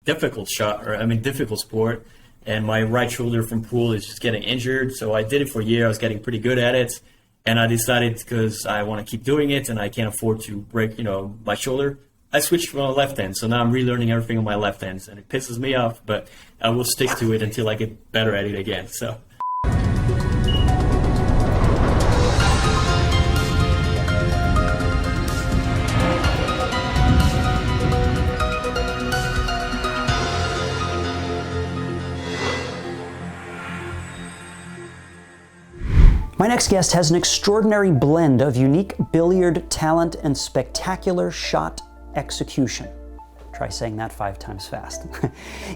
difficult shot, or I mean difficult sport, and my right shoulder from pool is just getting injured. So I did it for a year. I was getting pretty good at it, and I decided because I want to keep doing it and I can't afford to break, my shoulder, I switched from my left hand. So now I'm relearning everything on my left hand, and it pisses me off, but I will stick to it until I get better at it again. So. My next guest has an extraordinary blend of unique billiard talent and spectacular shot execution. Try saying that 5 times fast.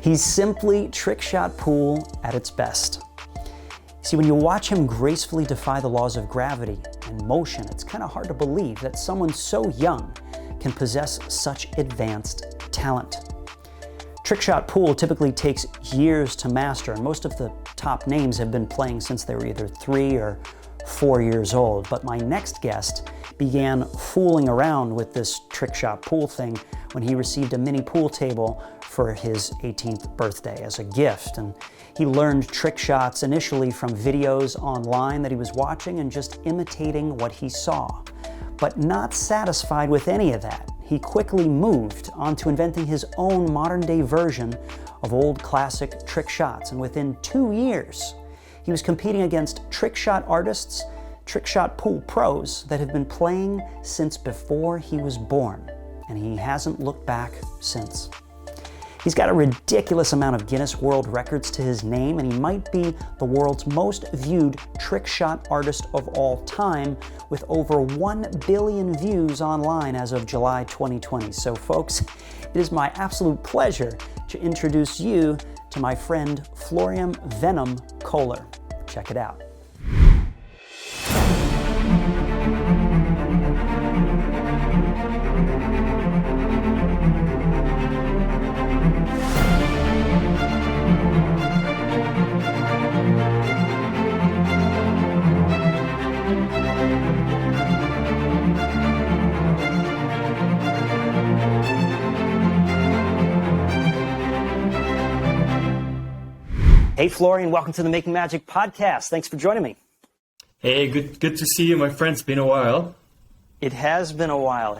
He's simply trick shot pool at its best. See, when you watch him gracefully defy the laws of gravity and motion, it's kind of hard to believe that someone so young can possess such advanced talent. Trickshot pool typically takes years to master, and most of the top names have been playing since they were either 3 or 4 years old. But my next guest began fooling around with this trickshot pool thing when he received a mini pool table for his 18th birthday as a gift. And he learned trick shots initially from videos online that he was watching and just imitating what he saw. But not satisfied with any of that, he quickly moved on to inventing his own modern-day version of old classic trick shots. And within 2 years, he was competing against trick shot artists, trick shot pool pros that have been playing since before he was born. And he hasn't looked back since. He's got a ridiculous amount of Guinness World Records to his name, and he might be the world's most viewed trick shot artist of all time, with over 1 billion views online as of July 2020. So folks, it is my absolute pleasure to introduce you to my friend Florian Venom Kohler. Check it out. Hey, Florian, welcome to the Making Magic podcast. Thanks for joining me. Hey, good to see you, my friend. It's been a while. It has been a while.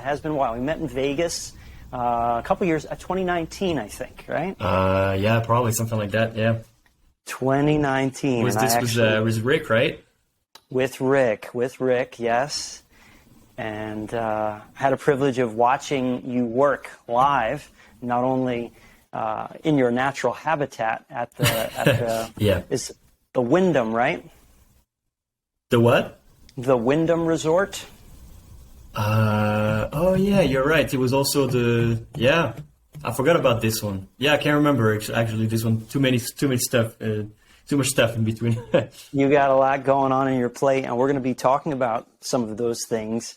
We met in Vegas a couple years, 2019, I think, right? Yeah, probably something like that, yeah. 2019. Was Rick, right? With Rick, yes. And had a privilege of watching you work live, not only in your natural habitat at the yeah. Is the Wyndham, right? The what? The Wyndham Resort. Oh yeah, you're right. It was also I forgot about this one. Yeah, I can't remember actually this one. Too much stuff in between. You got a lot going on in your plate, and we're going to be talking about some of those things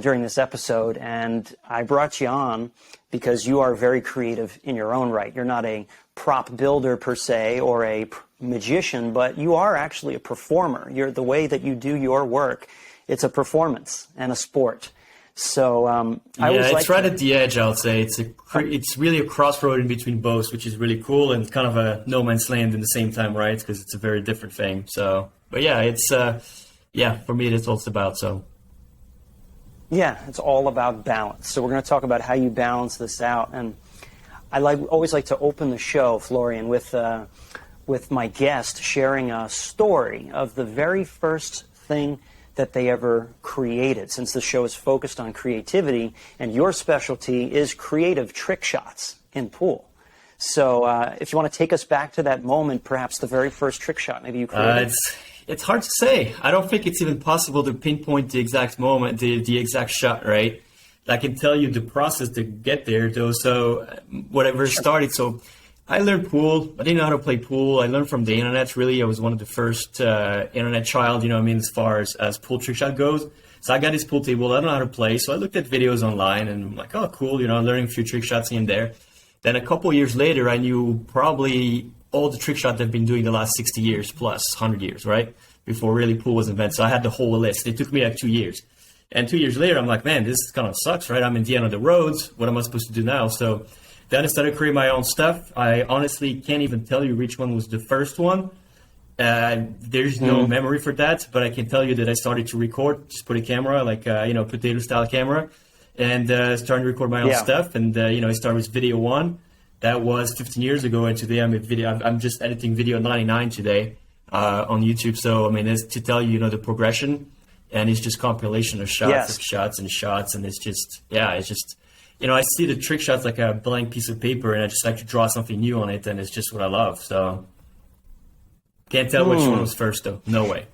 during this episode. And I brought you on because you are very creative in your own right. You're not a prop builder per se or a magician, but you are actually a performer. The way that you do your work, it's a performance and a sport. So it's right at the edge, I would say. It's really a crossroad in between both, which is really cool, and kind of a no man's land in the same time, right? Because it's a very different thing. So, but yeah, it's for me, it's all it's about. So. Yeah, it's all about balance. So we're going to talk about how you balance this out. And I always like to open the show, Florian, with my guest sharing a story of the very first thing that they ever created, since the show is focused on creativity, and your specialty is creative trick shots in pool. So if you want to take us back to that moment, perhaps the very first trick shot maybe you created. It's hard to say. I don't think it's even possible to pinpoint the exact moment, the exact shot, right? I can tell you the process to get there, though. So whatever started. So I learned pool. I didn't know how to play pool. I learned from the internet, really. I was one of the first internet child, as far as pool trick shot goes. So I got this pool table. I don't know how to play. So I looked at videos online and I'm like, oh, cool. Learning a few trick shots in there. Then a couple years later, I knew probably all the trick shots I've been doing the last 60 years plus 100 years, right? Before really pool was invented. So I had the whole list. It took me like 2 years. And 2 years later, I'm like, man, this kind of sucks, right? I'm in the end of the roads. What am I supposed to do now? So Then I started creating my own stuff. I honestly can't even tell you which one was the first one. There's no memory for that, but I can tell you that I started to record, just put a camera, like, potato style camera, and started to record my own stuff. And, I started with video 1. That was 15 years ago. And today I'm just editing video 99 today, on YouTube. So, I mean, it's to tell you, the progression, and it's just compilation of shots, and it's just, I see the trick shots like a blank piece of paper, and I just like to draw something new on it, and it's just what I love. So can't tell which one was first, though. No way.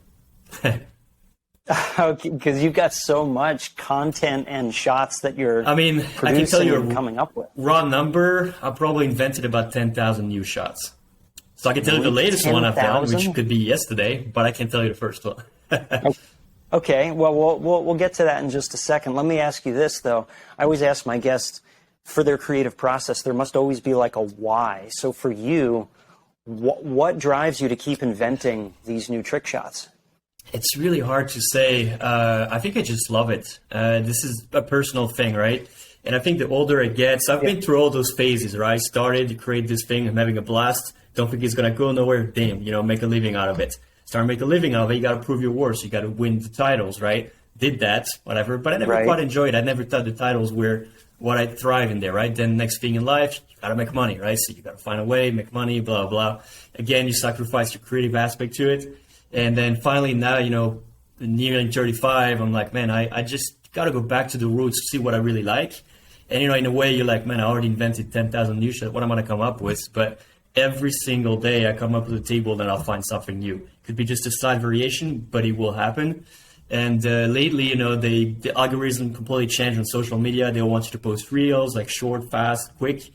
Because you've got so much content and shots that you're I can tell you coming up with. Raw number, I probably invented about 10,000 new shots. So I can tell you the latest 10, one I've done, which could be yesterday, but I can't tell you the first one. Okay, well, we'll get to that in just a second. Let me ask you this, though. I always ask my guests, for their creative process, there must always be like a why. So for you, what drives you to keep inventing these new trick shots? It's really hard to say. I think I just love it. This is a personal thing, right? And I think the older I get, so I've been through all those phases, right? I started to create this thing, I'm having a blast. Don't think it's going to go nowhere. Damn, make a living out of it. Start to make a living out of it. You got to prove your worth. You got to win the titles, right? Did that, whatever. But I never quite enjoyed it. I never thought the titles were what I thrive in there, right? Then next thing in life, you got to make money, right? So you got to find a way, make money, blah, blah. Again, you sacrifice your creative aspect to it. And then finally now, nearing 35, I'm like, man, I just got to go back to the roots to see what I really like. And, in a way, you're like, man, I already invented 10,000 new shit. What am I going to come up with? But every single day I come up with a table and I'll find something new. Could be just a slight variation, but it will happen. And lately, the algorithm completely changed on social media. They want you to post reels, like short, fast, quick.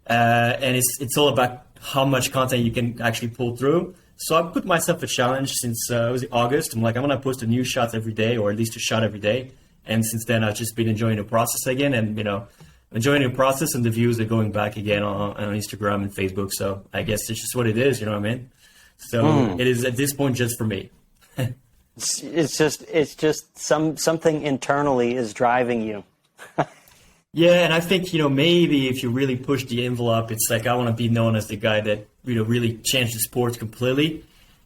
And it's all about how much content you can actually pull through. So I put myself a challenge since it was August. I'm like, I'm going to post a new shot every day, or at least a shot every day. And since then, I've just been enjoying the process again. And, enjoying the process, and the views are going back again on Instagram and Facebook. So I guess it's just what it is, you know what I mean? So it is at this point just for me. It's just something internally is driving you. Yeah, and I think, maybe if you really push the envelope, it's like I want to be known as the guy that, really changed the sport completely.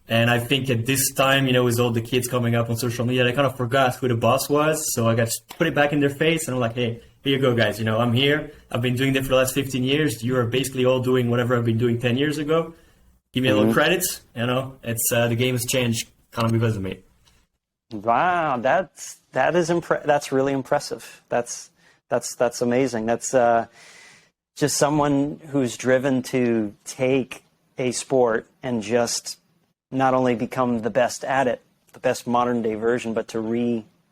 And I think at this time, with all the kids coming up on social media, I kind of forgot who the boss was. So I got to put it back in their face, and I'm like, hey, here you go, guys. I'm here. I've been doing it for the last 15 years. You are basically all doing whatever I've been doing 10 years ago. Give me a little credits. It's the game has changed kind of because of me. Wow, that's really impressive. That's amazing. That's just someone who's driven to take a sport and just not only become the best at it, the best modern day version, but to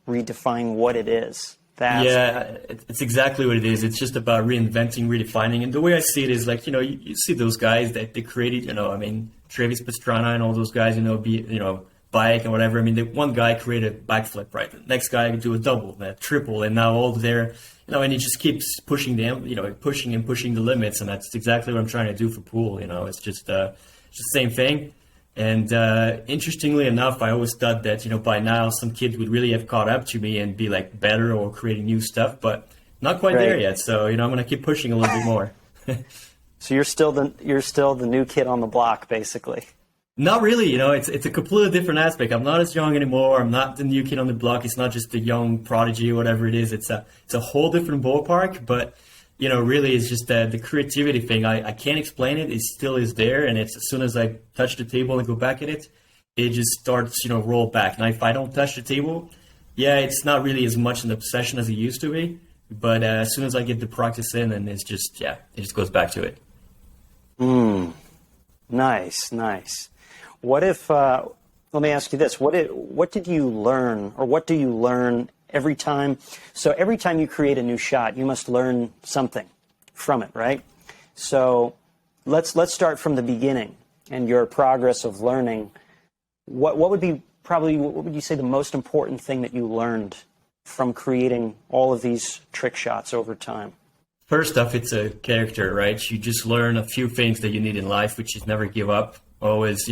redefine what it is. It's exactly what it is. It's just about reinventing, redefining. And the way I see it is like, you see those guys that they created, Travis Pastrana and all those guys, bike and whatever. One guy created a backflip, right? The next guy could do a double, a triple, and now all there, and he just keeps pushing them, pushing the limits. And that's exactly what I'm trying to do for pool. It's just the same thing. And interestingly enough, I always thought that, by now some kids would really have caught up to me and be like better or creating new stuff, but not quite there yet. So, I'm going to keep pushing a little bit more. So you're still the new kid on the block, basically. Not really. It's a completely different aspect. I'm not as young anymore. I'm not the new kid on the block. It's not just the young prodigy or whatever it is. It's a whole different ballpark, but really it's just the creativity thing. I can't explain it. It still is there. And it's as soon as I touch the table and go back at it, it just starts, roll back. Now, if I don't touch the table, it's not really as much an obsession as it used to be. But as soon as I get the practice in, and it just goes back to it. Nice. What if, let me ask you this, what did you learn, or what do you learn every time? So every time you create a new shot, you must learn something from it, right? So let's start from the beginning and your progress of learning. What would you say the most important thing that you learned from creating all of these trick shots over time? First off, it's a character, right? You just learn a few things that you need in life, which is never give up. Always,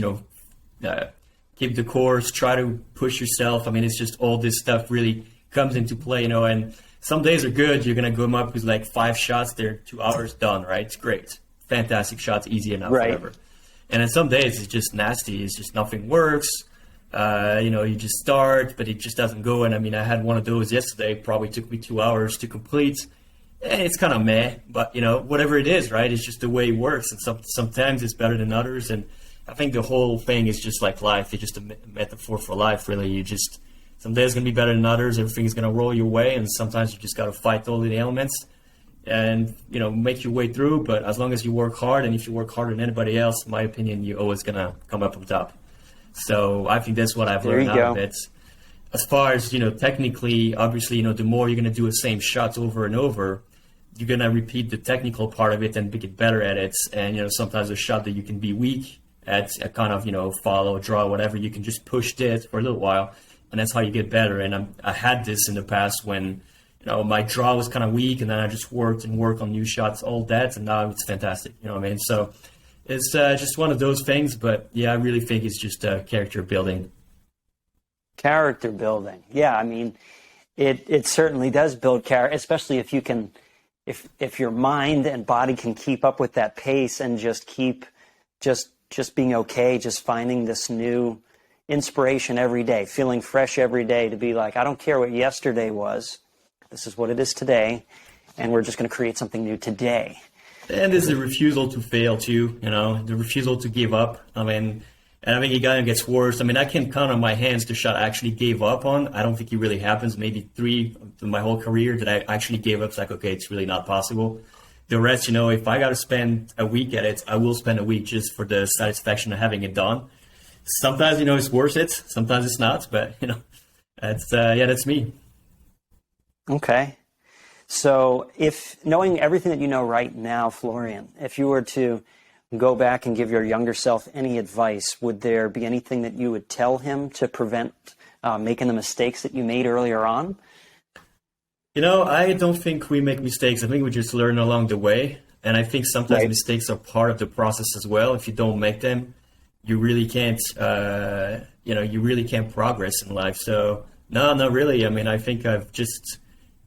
keep the course, try to push yourself. It's just all this stuff really comes into play, and some days are good. You're going to come up with like 5 shots. They're 2 hours done, right? It's great. Fantastic shots, easy enough, whatever. And then some days it's just nasty. It's just nothing works. You just start, but it just doesn't go. And I mean, I had one of those yesterday. Probably took me 2 hours to complete. And it's kind of meh, but whatever it is, right? It's just the way it works. And sometimes it's better than others. And I think the whole thing is just like life. It's just a metaphor for life, really. Some days going to be better than others. Everything's going to roll your way. And sometimes you just got to fight all the elements and, make your way through. But as long as you work hard, and if you work harder than anybody else, in my opinion, you're always going to come up on top. So I think that's what I've learned out of it. As far as, technically, obviously, the more you're going to do the same shots over and over, you're going to repeat the technical part of it and get better at it. And, sometimes a shot that you can be weak at a kind of, follow, draw, whatever, you can just push it for a little while. And that's how you get better. And I had this in the past when, my draw was kind of weak, and then I just worked on new shots, all that. And now it's fantastic. You know what I mean? So it's just one of those things. But yeah, I really think it's just character building. Character building. Yeah. I mean, it certainly does build character, especially if you can, if your mind and body can keep up with that pace and just keep just being okay, just finding this new inspiration every day, feeling fresh every day to be like, I don't care what yesterday was. This is what it is today. And we're just going to create something new today. And there's the refusal to fail too, the refusal to give up. I mean, and I think it kind of gets worse. I mean, I can count on my hands the shot I actually gave up on. I don't think it really happens. Maybe 3 in my whole career that I actually gave up. It's like, okay, it's really not possible. The rest, if I got to spend a week at it, I will spend a week just for the satisfaction of having it done. Sometimes, it's worth it. Sometimes it's not. But, that's me. Okay. So knowing everything that you know right now, Florian, if you were to go back and give your younger self any advice, would there be anything that you would tell him to prevent making the mistakes that you made earlier on? I don't think we make mistakes. I think we just learn along the way. And I think sometimes mistakes are part of the process as well. If you don't make them, you really can't, progress in life. So no, not really. I mean, I think I've just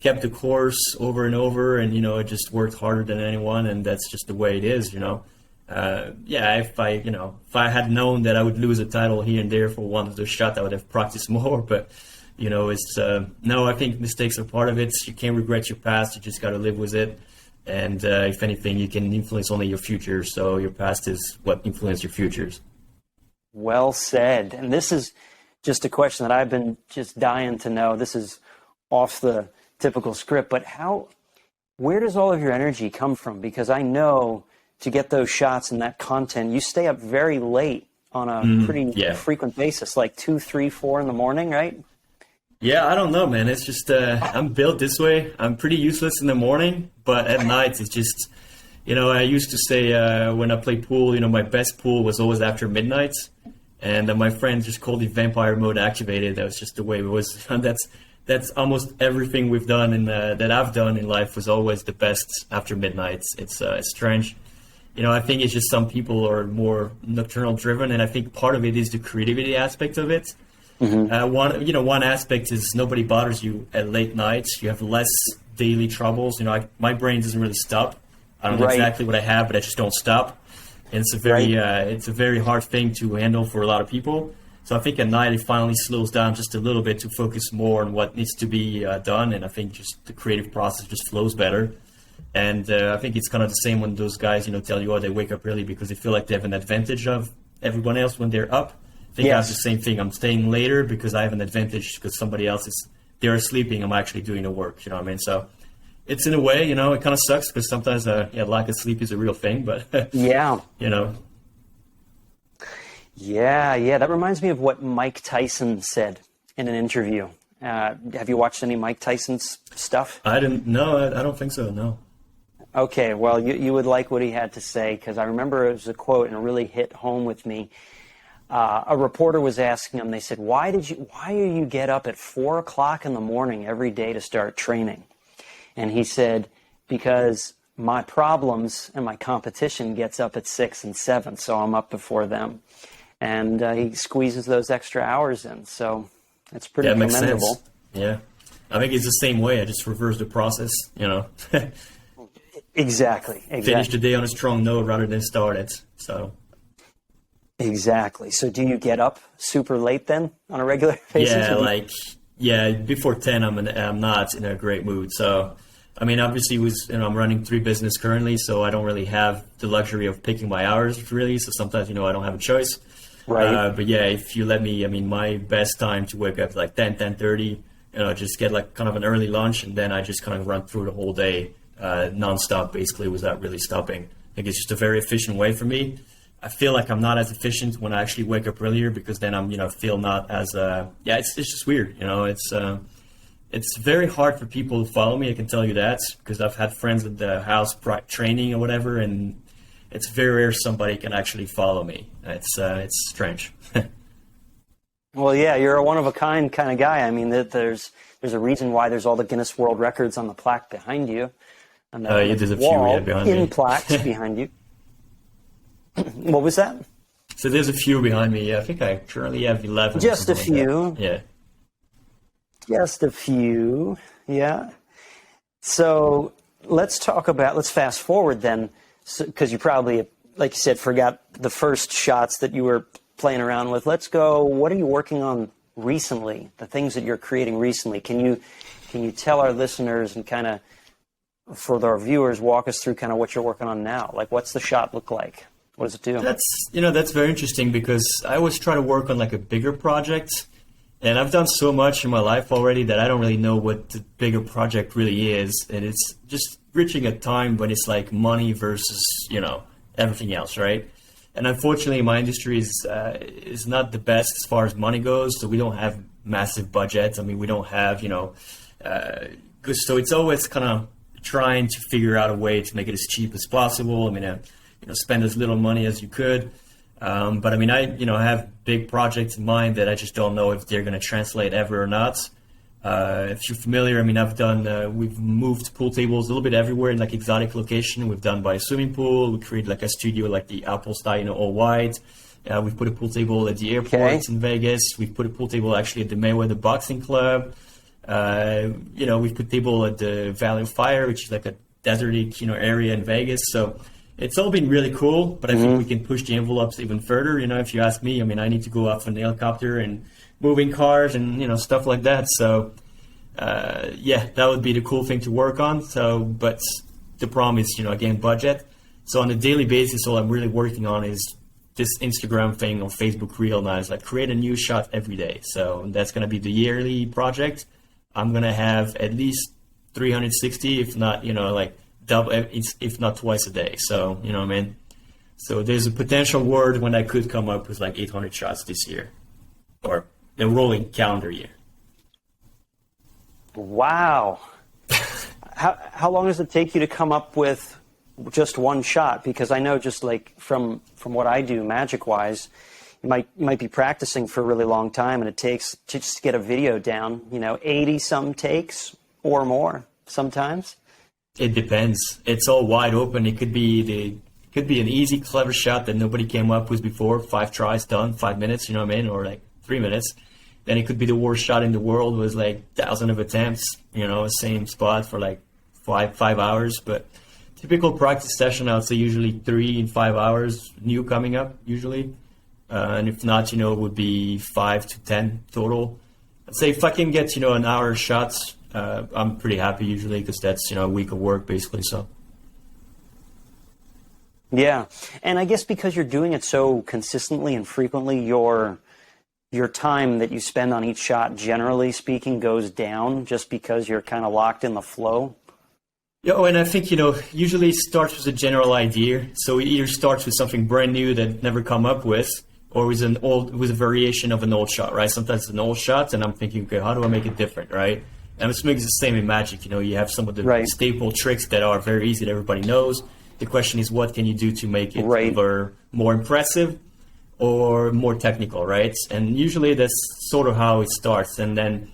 kept the course over and over, and, I just worked harder than anyone, and that's just the way it is, if I had known that I would lose a title here and there for one of those shots, I would have practiced more. But, I think mistakes are part of it. You can't regret your past. You just got to live with it. And if anything, you can influence only your future. So your past is what influences your futures. Well said. And this is just a question that I've been just dying to know. This is off the typical script, but where does all of your energy come from? Because I know to get those shots and that content, you stay up very late on a pretty frequent basis, like 2, 3, 4 in the morning, right? Yeah, I don't know, man. It's just, I'm built this way. I'm pretty useless in the morning, but at night it's just, I used to say when I play pool, my best pool was always after midnight. And my friends just called it vampire mode activated. That was just the way it was. That's almost everything we've done that I've done in life was always the best after midnight. It's strange. I think it's just some people are more nocturnal driven, and I think part of it is the creativity aspect of it. Mm-hmm. One aspect is nobody bothers you at late nights. You have less daily troubles. My brain doesn't really stop. I don't know exactly what I have, but I just don't stop. And it's a very hard thing to handle for a lot of people. So I think at night it finally slows down just a little bit to focus more on what needs to be done. And I think just the creative process just flows better. And I think it's kind of the same when those guys, tell you, they wake up early because they feel like they have an advantage of everyone else when they're up. I think I have the same thing. I'm staying later because I have an advantage because somebody else they're sleeping. I'm actually doing the work. You know what I mean? So it's in a way, it kind of sucks because sometimes lack of sleep is a real thing. But Yeah, that reminds me of what Mike Tyson said in an interview. Have you watched any Mike Tyson's stuff? I don't think so, no. Okay, well, you would like what he had to say, because I remember it was a quote and it really hit home with me. A reporter was asking him, they said, why do you get up at 4 o'clock in the morning every day to start training? And he said, because my problems and my competition gets up at 6 and 7, so I'm up before them. And he squeezes those extra hours in, so it's pretty commendable. Makes sense. Yeah. I think it's the same way. I just reverse the process, you know. Exactly. Finish the day on a strong note rather than start it. So. Exactly. So do you get up super late then on a regular basis? Yeah, before 10, I'm not in a great mood. So, I mean, obviously, I'm running 3 business currently, so I don't really have the luxury of picking my hours, really. So sometimes, I don't have a choice. Right. But yeah, if you let me, I mean, my best time to wake up like 10:30, just get like kind of an early lunch, and then I just kind of run through the whole day nonstop, basically, without really stopping. I think it's just a very efficient way for me. I feel like I'm not as efficient when I actually wake up earlier, because then I'm, feel not as, it's just weird, It's very hard for people to follow me, I can tell you that, because I've had friends at the house training or whatever, and it's very rare somebody can actually follow me. It's strange. Well, yeah, you're a one-of-a-kind kind of guy. I mean, there's a reason why there's all the Guinness World Records on the plaque behind you. And there's a few behind me. Plaques behind you. What was that? So there's a few behind me. I think I currently have 11. Just a few. Yeah. Just a few. Yeah. So let's fast forward then, because you probably, like you said, forgot the first shots that you were playing around with. Let's go. What are you working on recently? The things that you're creating recently. Can you tell our listeners and kind of, for our viewers, walk us through kind of what you're working on now? Like, what's the shot look like? What does it do? That's very interesting, because I always try to work on like a bigger project, and I've done so much in my life already that I don't really know what the bigger project really is, and it's just reaching a time when it's like money versus everything else, right? And unfortunately, my industry is not the best as far as money goes, so we don't have massive budgets. I mean, we don't have so it's always kind of trying to figure out a way to make it as cheap as possible. I mean, spend as little money as you could. But I mean, I have big projects in mind that I just don't know if they're going to translate ever or not. If you're familiar, I mean, we've moved pool tables a little bit everywhere in like exotic location. We've done by a swimming pool. We created like a studio, like the Apple style, all white. We've put a pool table at the airport in Vegas. We've put a pool table actually at the Mayweather Boxing Club. We've put table at the Valley of Fire, which is like a deserty, area in Vegas. So it's all been really cool, but I think we can push the envelopes even further. If you ask me, I mean, I need to go off an helicopter and moving cars and, stuff like that. So, that would be the cool thing to work on. So, but the problem is, again, budget. So on a daily basis, all I'm really working on is this Instagram thing or Facebook Reel now. Is like create a new shot every day. So that's going to be the yearly project. I'm going to have at least 360, if not, double, if not twice a day. So, what I mean? So there's a potential world when I could come up with like 800 shots this year, or the rolling calendar year. Wow. How long does it take you to come up with just one shot? Because I know, just like from what I do magic wise, you might be practicing for a really long time, and it takes just to get a video down, 80 some takes or more sometimes. It depends. It's all wide open. It could be an easy, clever shot that nobody came up with before. 5 tries done, 5 minutes, or like 3 minutes. Then it could be the worst shot in the world with like 1,000 of attempts, same spot for like five hours. But typical practice session, I would say usually 3 and 5 hours new coming up usually. And if not, it would be 5 to 10 total. I'd say if I can get, an hour shots, I'm pretty happy usually, because that's, a week of work basically. So. Yeah. And I guess because you're doing it so consistently and frequently, your time that you spend on each shot, generally speaking, goes down just because you're kind of locked in the flow. Yeah, and I think, usually it starts with a general idea. So it either starts with something brand new that never come up with, or with a variation of an old shot, right? Sometimes it's an old shot, and I'm thinking, okay, how do I make it different, right? And it's the same in magic. You have some of the staple tricks that are very easy that everybody knows. The question is, what can you do to make it either more impressive or more technical, right? And usually that's sort of how it starts. And then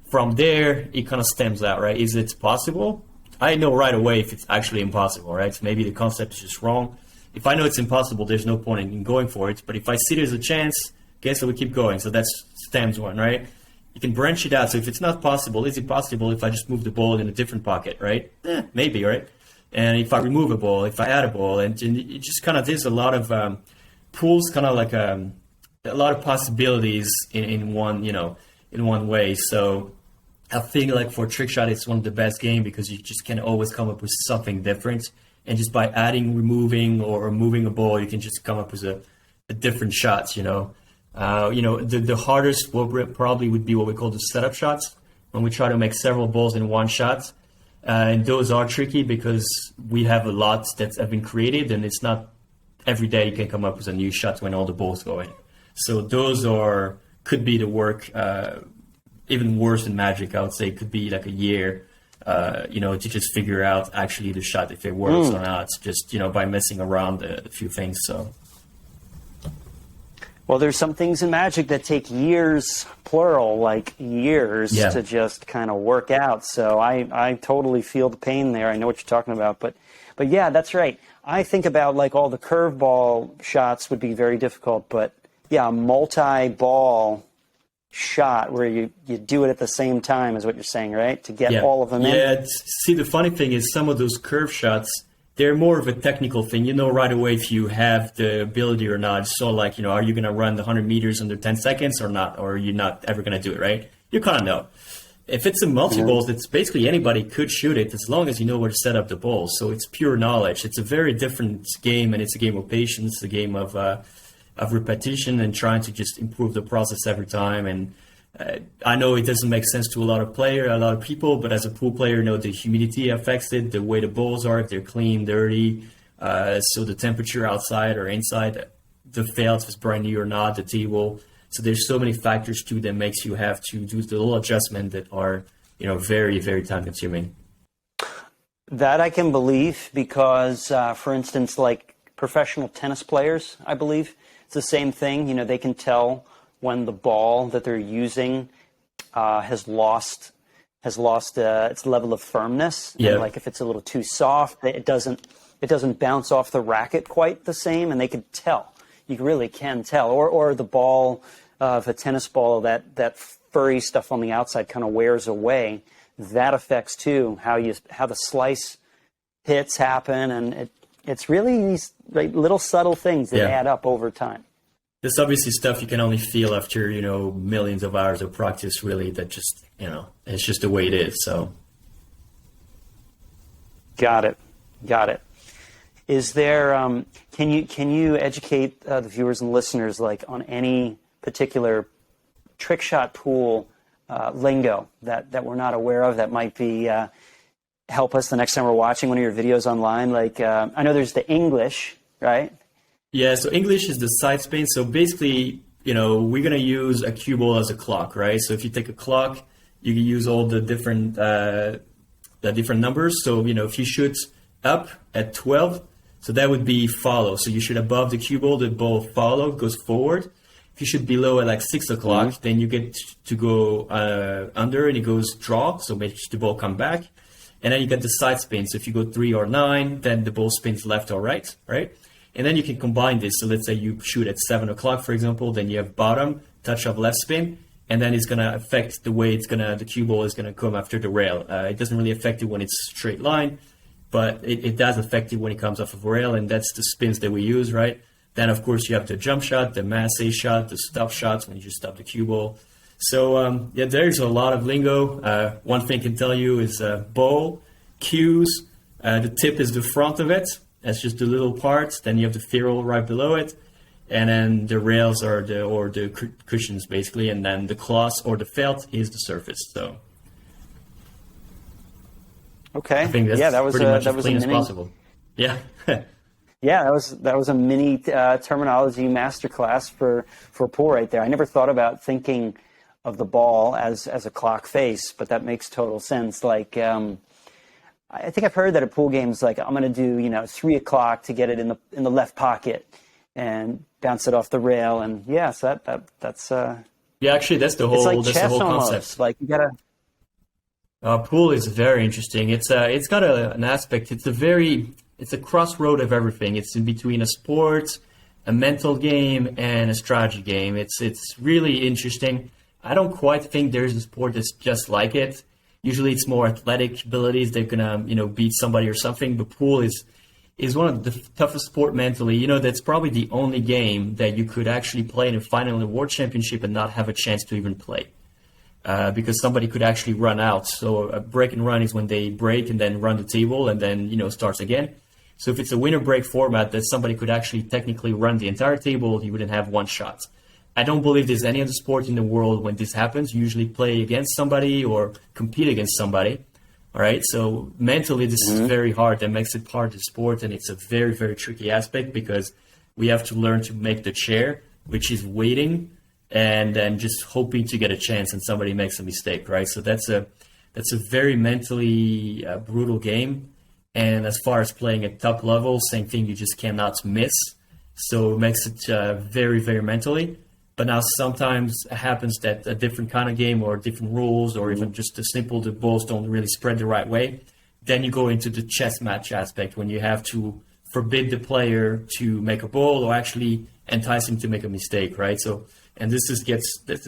from there, it kind of stems out, right? Is it possible? I know right away if it's actually impossible, right? So maybe the concept is just wrong. If I know it's impossible, there's no point in going for it. But if I see there's a chance, guess I would keep going. So that's stems one, right? you can branch it out. So if it's not possible, is it possible if I just move the ball in a different pocket, right? Maybe, right? And if I remove a ball, if I add a ball, and it just kind of, there's a lot of pools, kind of like a lot of possibilities in one, in one way. So I think like for Trickshot, it's one of the best games because you just can always come up with something different. And just by adding, removing, or moving a ball, you can just come up with a different shots, the hardest probably would be what we call the setup shots, when we try to make several balls in one shot. And those are tricky because we have a lot that have been created, and it's not every day you can come up with a new shot when all the balls go in. So those could be the work, even worse than Magic, I would say. It could be like a year, to just figure out actually the shot, if it works or not, just, by messing around a few things. So. Well, there's some things in Magic that take years, plural, like years, to just kind of work out. So I totally feel the pain there. I know what you're talking about. But yeah, that's right. I think about like all the curveball shots would be very difficult. But yeah, a multi-ball shot where you do it at the same time is what you're saying, right? To get all of them in. Yeah, see, the funny thing is some of those curve shots, they're more of a technical thing. You know right away if you have the ability or not. So like, are you going to run the 100 meters under 10 seconds or not? Or are you not ever going to do it, right? You kind of know. If it's a multi-balls, it's basically anybody could shoot it as long as you know where to set up the balls. So it's pure knowledge. It's a very different game, and it's a game of patience, a game of repetition and trying to just improve the process every time. And I know it doesn't make sense to a lot of people, but as a pool player, the humidity affects it, the way the balls are, if they're clean, dirty, so the temperature outside or inside, the fail, if it's brand new or not, the table. So there's so many factors too that makes you have to do the little adjustment that are, very, very time consuming. That I can believe because, for instance, like professional tennis players, I believe it's the same thing. They can tell when the ball that they're using has lost its level of firmness. Yeah. And like if it's a little too soft, it doesn't bounce off the racket quite the same, and they can tell. You really can tell. Or the ball of a tennis ball, that furry stuff on the outside kind of wears away. That affects too how the slice hits happen, and it's really these little subtle things that add up over time. There's obviously stuff you can only feel after, millions of hours of practice, really, that just, it's just the way it is, so. Got it. Is there, can you educate the viewers and listeners, like, on any particular trick shot pool lingo that we're not aware of that might be, help us the next time we're watching one of your videos online? Like, I know there's the English, right? Yeah, so English is the side spin. So basically, we're going to use a cue ball as a clock, right? So if you take a clock, you can use all the different numbers. So, if you shoot up at 12, so that would be follow. So you shoot above the cue ball, the ball follow, goes forward. If you shoot below at like 6 o'clock, then you get to go under and it goes draw. So make the ball come back. And then you get the side spin. So if you go 3 or 9, then the ball spins left or right? And then you can combine this. So let's say you shoot at 7 o'clock, for example, then you have bottom, touch of left spin, and then it's going to affect the way the cue ball is going to come after the rail. It doesn't really affect it when it's straight line, but it does affect it when it comes off of a rail, and that's the spins that we use, right? Then, of course, you have the jump shot, the masse shot, the stop shots when you just stop the cue ball. So, there's a lot of lingo. One thing I can tell you is ball, cues, the tip is the front of it. That's just the little parts. Then you have the ferrule right below it, and then the rails are the cushions basically, and then the cloth or the felt is the surface. So, okay, I think that's that was pretty much as clean a as mini, possible. Yeah, yeah, that was a mini terminology masterclass for pool right there. I never thought about thinking of the ball as a clock face, but that makes total sense. Like. I think I've heard that at pool games, like I'm going to do, 3 o'clock to get it in the left pocket and bounce it off the rail. And so that's yeah, actually that's the whole, it's like that's chess the whole almost. concept. Like you gotta. Pool is very interesting. It's got an aspect. It's a crossroad of everything. It's in between a sport, a mental game, and a strategy game. It's really interesting. I don't quite think there's a sport that's just like it. Usually it's more athletic abilities. They're gonna, beat somebody or something. But pool is one of the toughest sport mentally. That's probably the only game that you could actually play in a final in the World Championship and not have a chance to even play. Because somebody could actually run out. So a break and run is when they break and then run the table and then, starts again. So if it's a winner break format that somebody could actually technically run the entire table, you wouldn't have one shot. I don't believe there's any other sport in the world when this happens. You usually play against somebody or compete against somebody. All right. So mentally, this is very hard. That makes it part of the sport. And it's a very, very tricky aspect because we have to learn to make the chair, which is waiting and then just hoping to get a chance and somebody makes a mistake. Right. So that's a very mentally brutal game. And as far as playing at top level, same thing. You just cannot miss. So it makes it very, very mentally. But now sometimes it happens that a different kind of game or different rules or even just the balls don't really spread the right way. Then you go into the chess match aspect when you have to forbid the player to make a ball or actually entice him to make a mistake, right? So, and this is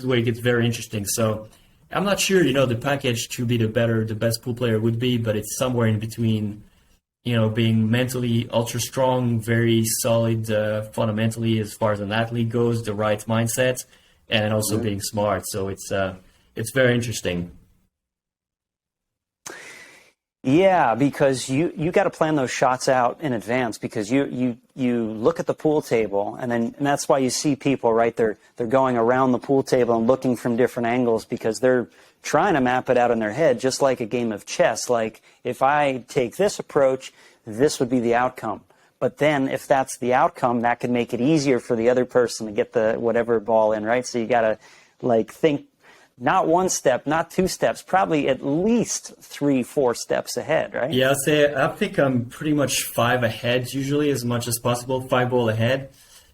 where it gets very interesting. So I'm not sure, the package to be the best pool player would be, but it's somewhere in between, being mentally ultra strong, very solid fundamentally as far as an athlete goes, the right mindset, and also being smart. So it's very interesting. Yeah, because you got to plan those shots out in advance because you look at the pool table and that's why you see people, right? They're going around the pool table and looking from different angles because they're trying to map it out in their head, just like a game of chess. Like, if I take this approach, this would be the outcome. But then if that's the outcome, that could make it easier for the other person to get the whatever ball in, right? So you got to think not one step, not two steps, probably at least 3-4 steps ahead, right? Yeah, I think I'm pretty much 5 ahead usually, as much as possible, 5 ball ahead,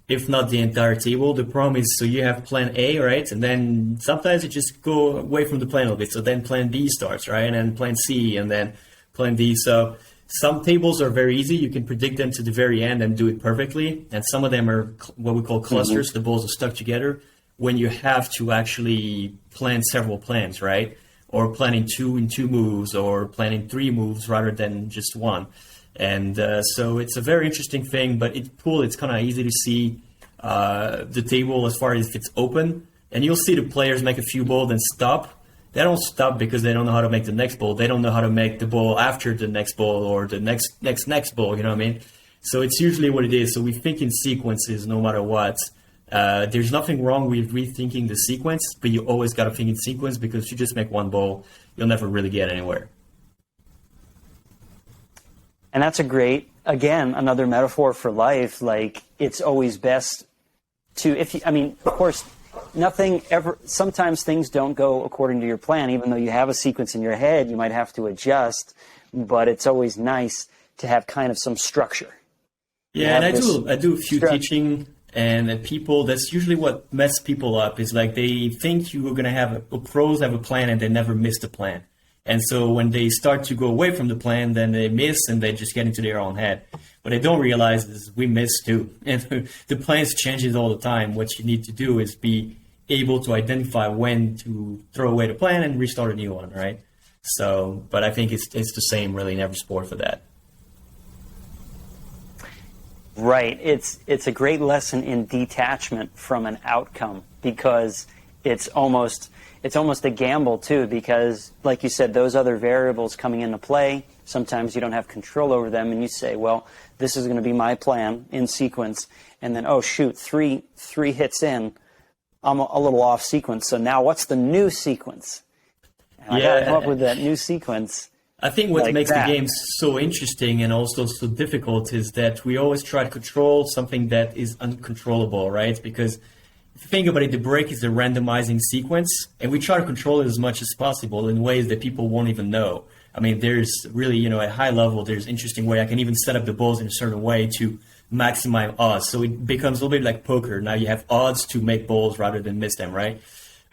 if not the entire table. The problem is, so you have plan A, right? And then sometimes you just go away from the plan a little bit. So then plan B starts, right? And then plan C and then plan D. So some tables are very easy. You can predict them to the very end and do it perfectly. And some of them are what we call clusters. The balls are stuck together when you have to actually plan several plans, right? Or planning 2 in 2 moves or planning 3 moves rather than just one. And so it's a very interesting thing, but it's kind of easy to see the table as far as if it's open. And you'll see the players make a few balls and stop. They don't stop because they don't know how to make the next ball. They don't know how to make the ball after the next ball or the next ball, you know what I mean? So it's usually what it is. So we think in sequences no matter what. There's nothing wrong with rethinking the sequence, but you always got to think in sequence because if you just make one ball, you'll never really get anywhere. And that's another metaphor for life. Like, it's always best to, of course, sometimes things don't go according to your plan. Even though you have a sequence in your head, you might have to adjust, but it's always nice to have kind of some structure. Yeah, and I do a few teaching. And people, that's usually what messes people up is like they think you are going to have pros have a plan and they never miss the plan. And so when they start to go away from the plan, then they miss and they just get into their own head. What they don't realize is we miss too. And the plans changes all the time. What you need to do is be able to identify when to throw away the plan and restart a new one, right? So, but I think it's the same really in every sport for that. Right. It's a great lesson in detachment from an outcome because it's almost a gamble too because, like you said, those other variables coming into play, sometimes you don't have control over them and you say, well, this is going to be my plan in sequence. And then, oh, shoot, three hits in, I'm a little off sequence. So now what's the new sequence? And I got to come up with that new sequence. I think what makes the game so interesting and also so difficult is that we always try to control something that is uncontrollable, right? Because if you think about it, the break is a randomizing sequence, and we try to control it as much as possible in ways that people won't even know. I mean, there's really, at high level, there's interesting way. I can even set up the balls in a certain way to maximize odds. So it becomes a little bit like poker. Now you have odds to make balls rather than miss them, right?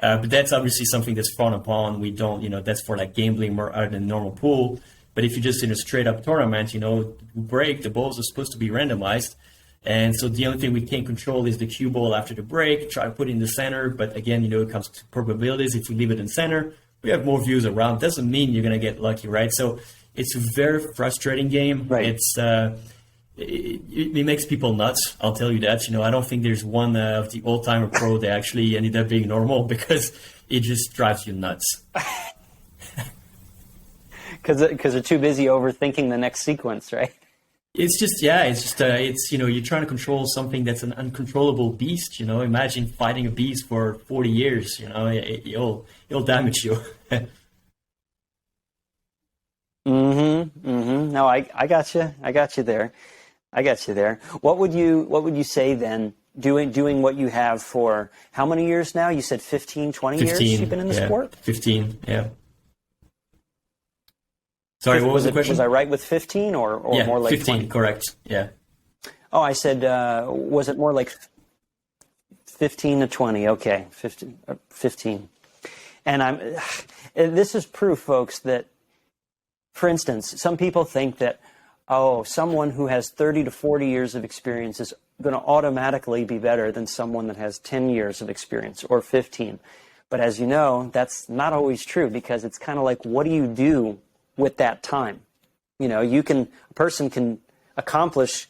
But that's obviously something that's frowned upon. We don't, that's for like gambling more other than normal pool. But if you're just in a straight up tournament, break, the balls are supposed to be randomized. And so the only thing we can control is the cue ball after the break, try to put it in the center. But again, it comes to probabilities. If we leave it in center, we have more views around. Doesn't mean you're going to get lucky, right? So it's a very frustrating game. Right. It makes people nuts. I'll tell you that. I don't think there's one of the old-timer pro that actually ended up being normal because it just drives you nuts. Because they're too busy overthinking the next sequence, right? It's you're trying to control something that's an uncontrollable beast. Imagine fighting a beast for 40 years. It'll damage you. No, I got you. I got you there. What would you say then, doing what you have for how many years now? You said 15, 20 years you've been in the sport? 15, yeah. Sorry, what was the question? Was I right with 15 or more like 15, 20? Correct, yeah. Oh, I said, was it more like 15 to 20? Okay, 15. And this is proof, folks, that, for instance, some people think that, someone who has 30 to 40 years of experience is going to automatically be better than someone that has 10 years of experience or 15. But as you know, that's not always true, because it's kind of like, what do you do with that time? A person can accomplish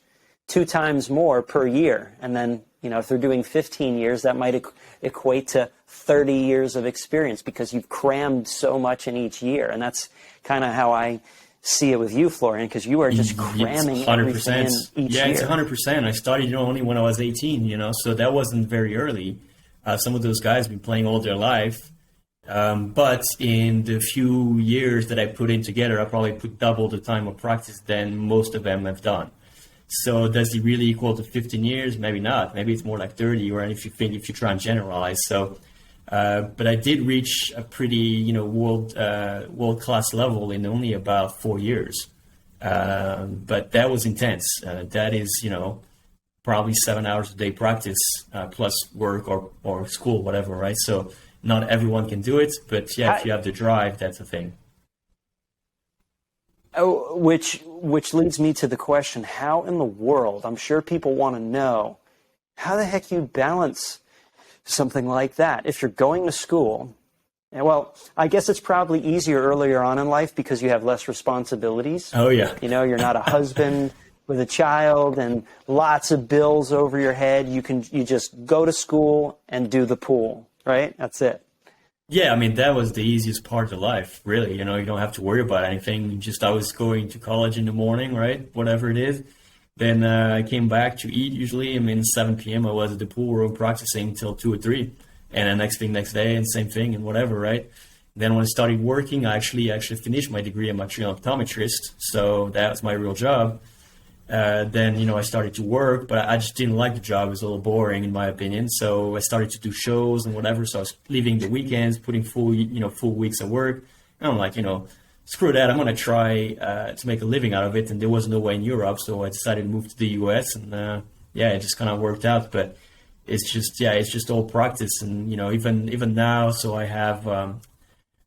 2 times more per year. And then, if they're doing 15 years, that might equate to 30 years of experience, because you've crammed so much in each year. And that's kind of how I see it with you, Florian, because you are just cramming everything in each year. Yeah, it's 100%. I started only when I was 18, so that wasn't very early. Some of those guys have been playing all their life. But in the few years that I put in together, I probably put double the time of practice than most of them have done. So does it really equal to 15 years? Maybe not. Maybe it's more like 30, or if you try and generalize. So, but I did reach a pretty, world-class level in only about 4 years. But that was intense. That is, probably 7 hours a day practice, plus work or school, whatever, right? So not everyone can do it, but if you have the drive, that's a thing. Oh, which leads me to the question, how in the world, I'm sure people want to know, how the heck you balance something like that? If you're going to school, well, I guess it's probably easier earlier on in life because you have less responsibilities. Oh, yeah. You're not a husband with a child and lots of bills over your head. You just go to school and do the pool, right? That's it. Yeah, that was the easiest part of life, really. You don't have to worry about anything. I was going to college in the morning, right? Whatever it is. Then I came back to eat usually. 7 p.m. I was at the pool room practicing till 2 or 3. And then next day, and same thing and whatever, right? Then when I started working, I actually finished my degree. I'm actually an optometrist. So that was my real job. Then, I started to work, but I just didn't like the job. It was a little boring, in my opinion. So I started to do shows and whatever. So I was leaving the weekends, putting full weeks of work. And I'm like, screw that. I'm going to try to make a living out of it. And there was no way in Europe. So I decided to move to the US, and it just kind of worked out. But it's just all practice. And, even now, so I have,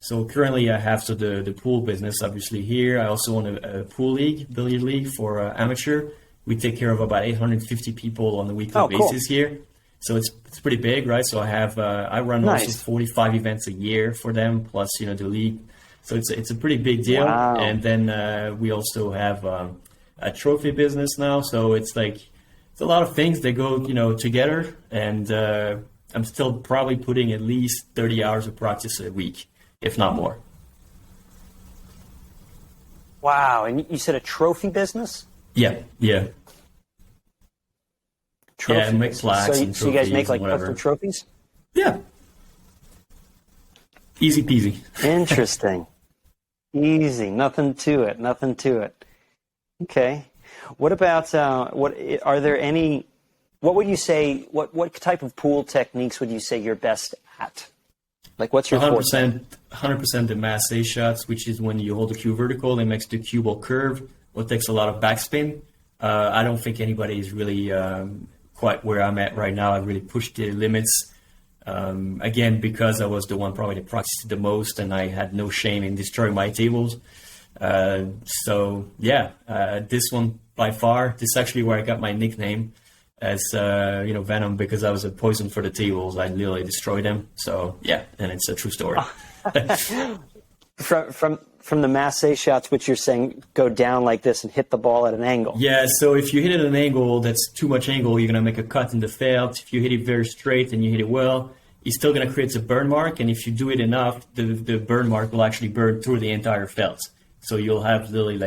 so currently I have the pool business, obviously, here. I also own a pool league, billiard league for amateur. We take care of about 850 people on a weekly basis here. So it's pretty big, right? So I run also 45 events a year for them, plus, the league. So it's a pretty big deal. Wow. And then we also have a trophy business now. So it's a lot of things that go, together. And I'm still probably putting at least 30 hours of practice a week, if not more. Wow. And you said a trophy business? Yeah. Trophy. Yeah, make plaques and trophies. So you guys make custom trophies? Yeah. Easy peasy. Interesting. Easy. Nothing to it. Okay. What about, are there any, what would you say, what type of pool techniques would you say you're best at? What's your 100% the massage shots, which is when you hold the cue vertical, it makes the cue ball curve, what takes a lot of backspin. I don't think anybody is really quite where I'm at right now. I really pushed the limits. Again, because I was the one probably that practiced the most, and I had no shame in destroying my tables. This one by far, this is actually where I got my nickname. as Venom, because I was a poison for the tables. I literally destroyed them. So yeah, and it's a true story. From the masse shots, which you're saying go down like this and hit the ball at an angle. Yeah, so if you hit it at an angle that's too much angle, you're gonna make a cut in the felt. If you hit it very straight and you hit it well, it's still gonna create a burn mark. And if you do it enough, the burn mark will actually burn through the entire felt. So you'll have literally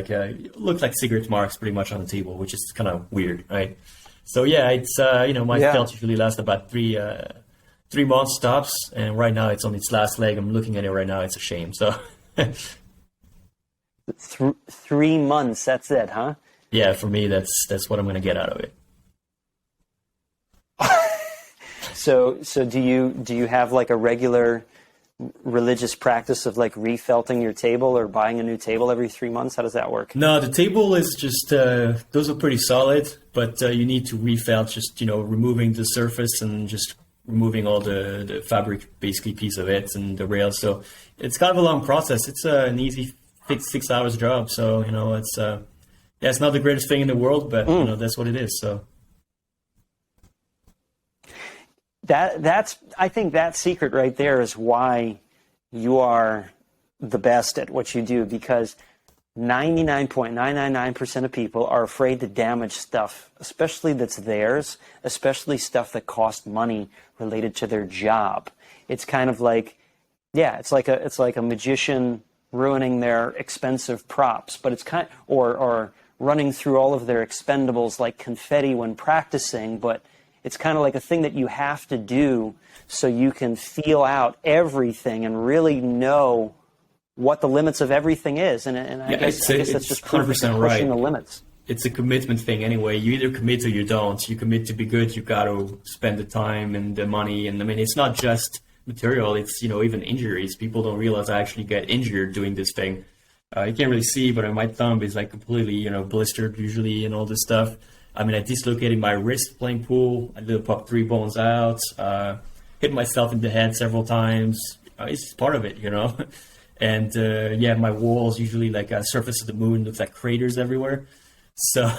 look like cigarette marks pretty much on the table, which is kind of weird, right? So yeah, it's my felt usually lasts about 3 months tops, and right now it's on its last leg. I'm looking at it right now. It's a shame. So 3 months. That's it, huh? Yeah, for me, that's what I'm going to get out of it. So do you have like a regular religious practice of like refelting your table or buying a new table every 3 months? How does that work? No, the table is just those are pretty solid, but you need to refelt, just removing the surface and just removing all the fabric basically piece of it and the rails. So it's kind of a long process. It's an easy 6 hours job. So it's it's not the greatest thing in the world, but that's what it is. So that's I think that secret right there is why you are the best at what you do, because 99.999% of people are afraid to damage stuff, especially that's theirs, especially stuff that costs money related to their job. It's kind of like, it's like a magician ruining their expensive props, but it's or running through all of their expendables like confetti when practicing, but it's kind of like a thing that you have to do so you can feel out everything and really know what the limits of everything is. And I guess that's just 100% pushing right. the limits. It's a commitment thing anyway. You either commit or you don't. You commit to be good, you got to spend the time and the money. And I mean, it's not just material, it's, even injuries. People don't realize I actually get injured doing this thing. You can't really see, but my thumb is like completely, blistered usually and all this stuff. I mean, I dislocated my wrist playing pool. I did pop 3 bones out, hit myself in the head several times. It's just part of it, And my walls usually like a surface of the moon, looks like craters everywhere. So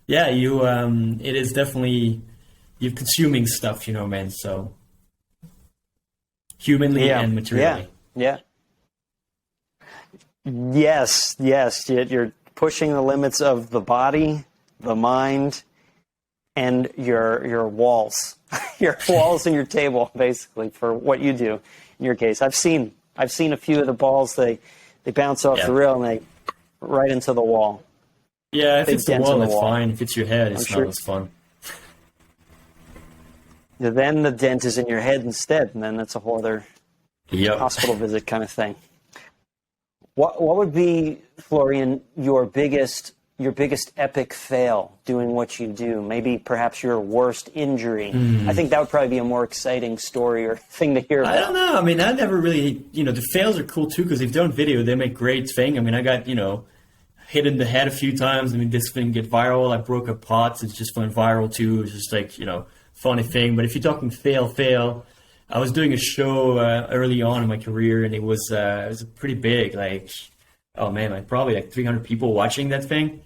yeah, it is definitely, you're consuming stuff, man. So humanly and materially. Yeah. Yes. You're pushing the limits of the body, the mind, and your walls, your walls and your table, basically, for what you do. In your case, I've seen a few of the balls. They bounce off the rail and they right into the wall. Yeah, if it's the wall, it's fine. If it's your head, it's not as fun. Then the dent is in your head instead, and then that's a whole other hospital visit kind of thing. What would be, Florian, your biggest epic fail doing what you do? Maybe perhaps your worst injury. I think that would probably be a more exciting story or thing to hear about. I don't know. I mean, I never really, the fails are cool too, because if they're on video, they make great thing. I mean, I got, hit in the head a few times. I mean, this thing get viral. I broke a pot. It's just went viral too. It's just like, funny thing. But if you're talking fail, I was doing a show early on in my career, and it was pretty big. Like, oh man, like probably like 300 people watching that thing.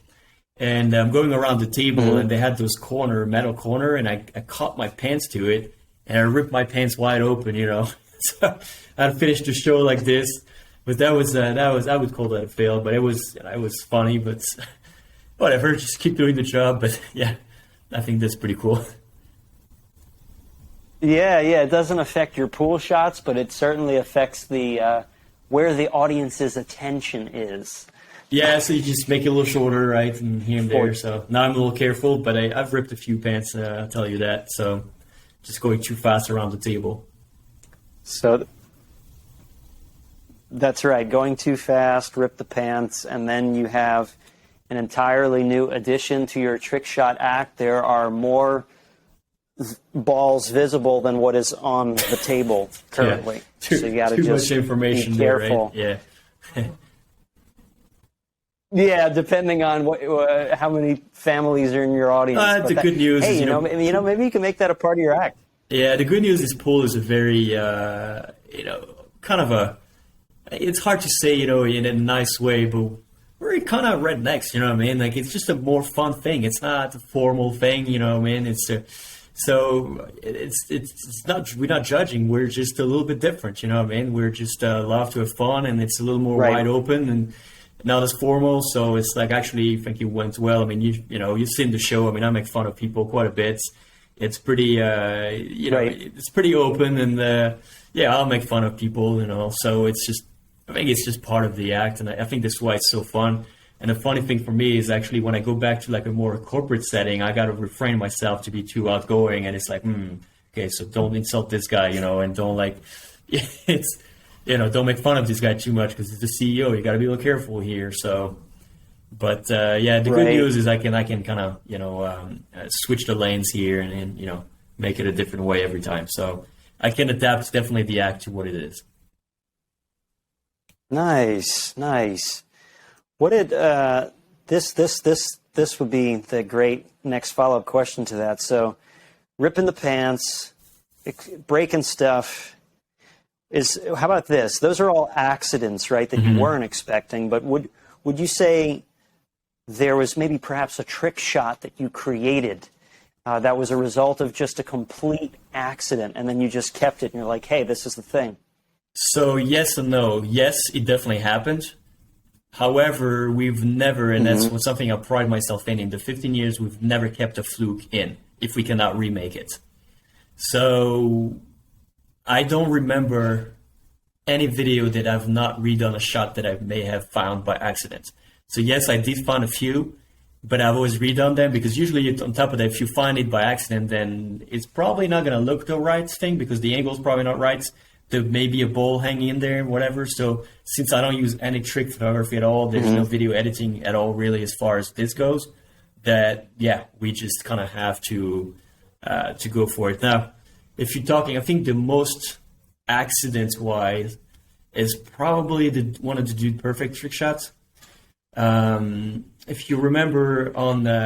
And I'm going around the table, and they had those metal corner, and I caught my pants to it, and I ripped my pants wide open, So I finished the show like this. But that was I would call that a fail, but it was funny, but whatever, just keep doing the job. But yeah, I think that's pretty cool. Yeah, it doesn't affect your pool shots, but it certainly affects the where the audience's attention is. Yeah, so you just make it a little shorter, right, and here and there. So now I'm a little careful, but I've ripped a few pants, I'll tell you that. So just going too fast around the table. So that's right, going too fast, rip the pants, and then you have an entirely new addition to your trick shot act. There are more balls visible than what is on the table currently. So you got to just much information be careful. There, right? Yeah. Yeah, depending on how many families are in your audience. The good news is, maybe you can make that a part of your act. Yeah, the good news is pool is a very, kind of it's hard to say, in a nice way, but we're kind of rednecks, you know what I mean? Like, it's just a more fun thing. It's not a formal thing, you know what I mean? It's not, we're not judging. We're just a little bit different, you know what I mean? We're just love to have fun, and it's a little more wide open and not as formal. So it's like, actually, I think it went well. I mean, you've seen the show. I mean, I make fun of people quite a bit. It's pretty, it's pretty open, and I'll make fun of people, you know. So it's just, I think it's just part of the act, and I think that's why it's so fun. And the funny thing for me is actually when I go back to like a more corporate setting, I got to refrain myself to be too outgoing, and it's like, okay, so don't insult this guy, you know, and don't don't make fun of this guy too much because he's the CEO. You got to be a little careful here. So, but the good news is I can kind of switch the lanes here and make it a different way every time. So I can adapt definitely the act to what it is. Nice. What did this would be the great next follow-up question to that. So, ripping the pants, breaking stuff. How about this? Those are all accidents, right? That you weren't expecting. But would you say there was maybe perhaps a trick shot that you created that was a result of just a complete accident, and then you just kept it and you're like, hey, this is the thing? So yes and no. Yes, it definitely happened. However, we've never, and that's something I pride myself in the 15 years, we've never kept a fluke in if we cannot remake it. So I don't remember any video that I've not redone a shot that I may have found by accident. So yes, I did find a few, but I've always redone them because usually on top of that, if you find it by accident, then it's probably not going to look the right thing because the angle is probably not right. There may be a ball hanging in there, whatever. So since I don't use any trick photography at all, there's no video editing at all really as far as this goes, we just kind of have to go for it. Now, if you're talking, I think the most accident-wise is probably one of the Dude Perfect trick shots. If you remember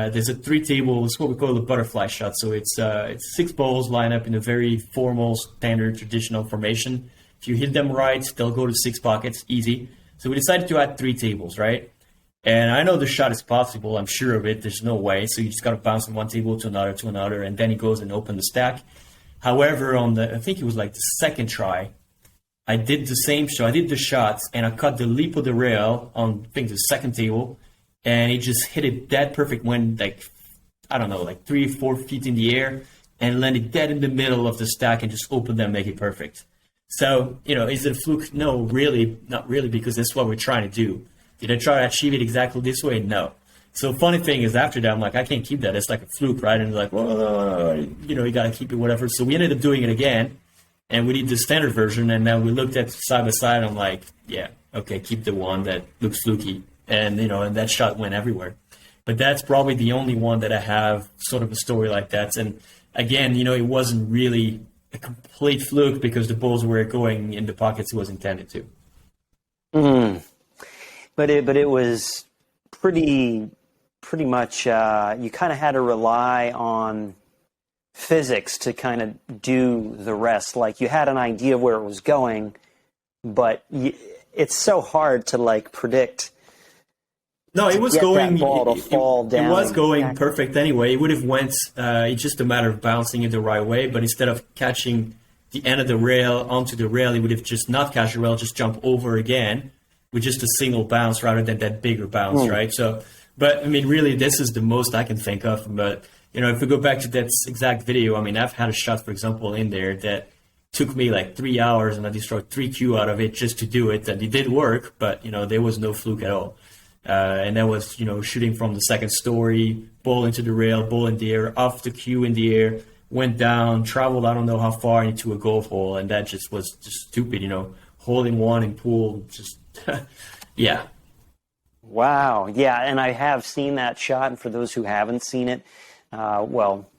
there's a 3-table, it's what we call the butterfly shot. So it's 6 balls lined up in a very formal, standard, traditional formation. If you hit them right, they'll go to 6 pockets, easy. So we decided to add 3 tables, right? And I know the shot is possible, I'm sure of it, there's no way. So you just got to bounce from one table to another, and then it goes and open the stack. However, I think it was like the second try, I did the same shot. I did the shots, and I cut the lip of the rail on, I think, the second table, and it just hit it dead perfect when, 3 or 4 feet in the air, and landed dead in the middle of the stack and just opened them, make it perfect. So, is it a fluke? No, really, not really, because that's what we're trying to do. Did I try to achieve it exactly this way? No. So funny thing is after that, I'm like, I can't keep that. It's like a fluke, right? And they're like, well, you got to keep it, whatever. So we ended up doing it again. And we did the standard version, and then we looked at side by side. I'm like, yeah, okay, keep the one that looks fluky, and and that shot went everywhere. But that's probably the only one that I have sort of a story like that. And again, it wasn't really a complete fluke because the balls were going in the pockets it was intended to. But it was pretty much. You kind of had to rely on physics to kind of do the rest. Like, you had an idea of where it was going, but it's so hard to predict. No, it was going. That ball to fall down. It was going perfect anyway. It would have went. It's just a matter of bouncing it the right way. But instead of catching the end of the rail onto the rail, it would have just not catch the rail, just jump over again with just a single bounce rather than that bigger bounce, right? So, but I mean, really, this is the most I can think of. But if we go back to that exact video, I mean, I've had a shot, for example, in there that took me 3 hours, and I destroyed 3 Q out of it just to do it, and it did work. But there was no fluke at all. And that was, shooting from the second story, ball into the rail, ball in the air, off the cue in the air, went down, traveled I don't know how far into a golf hole, and that just was just stupid, holding one in pool, just, yeah. Wow, yeah, and I have seen that shot, and for those who haven't seen it,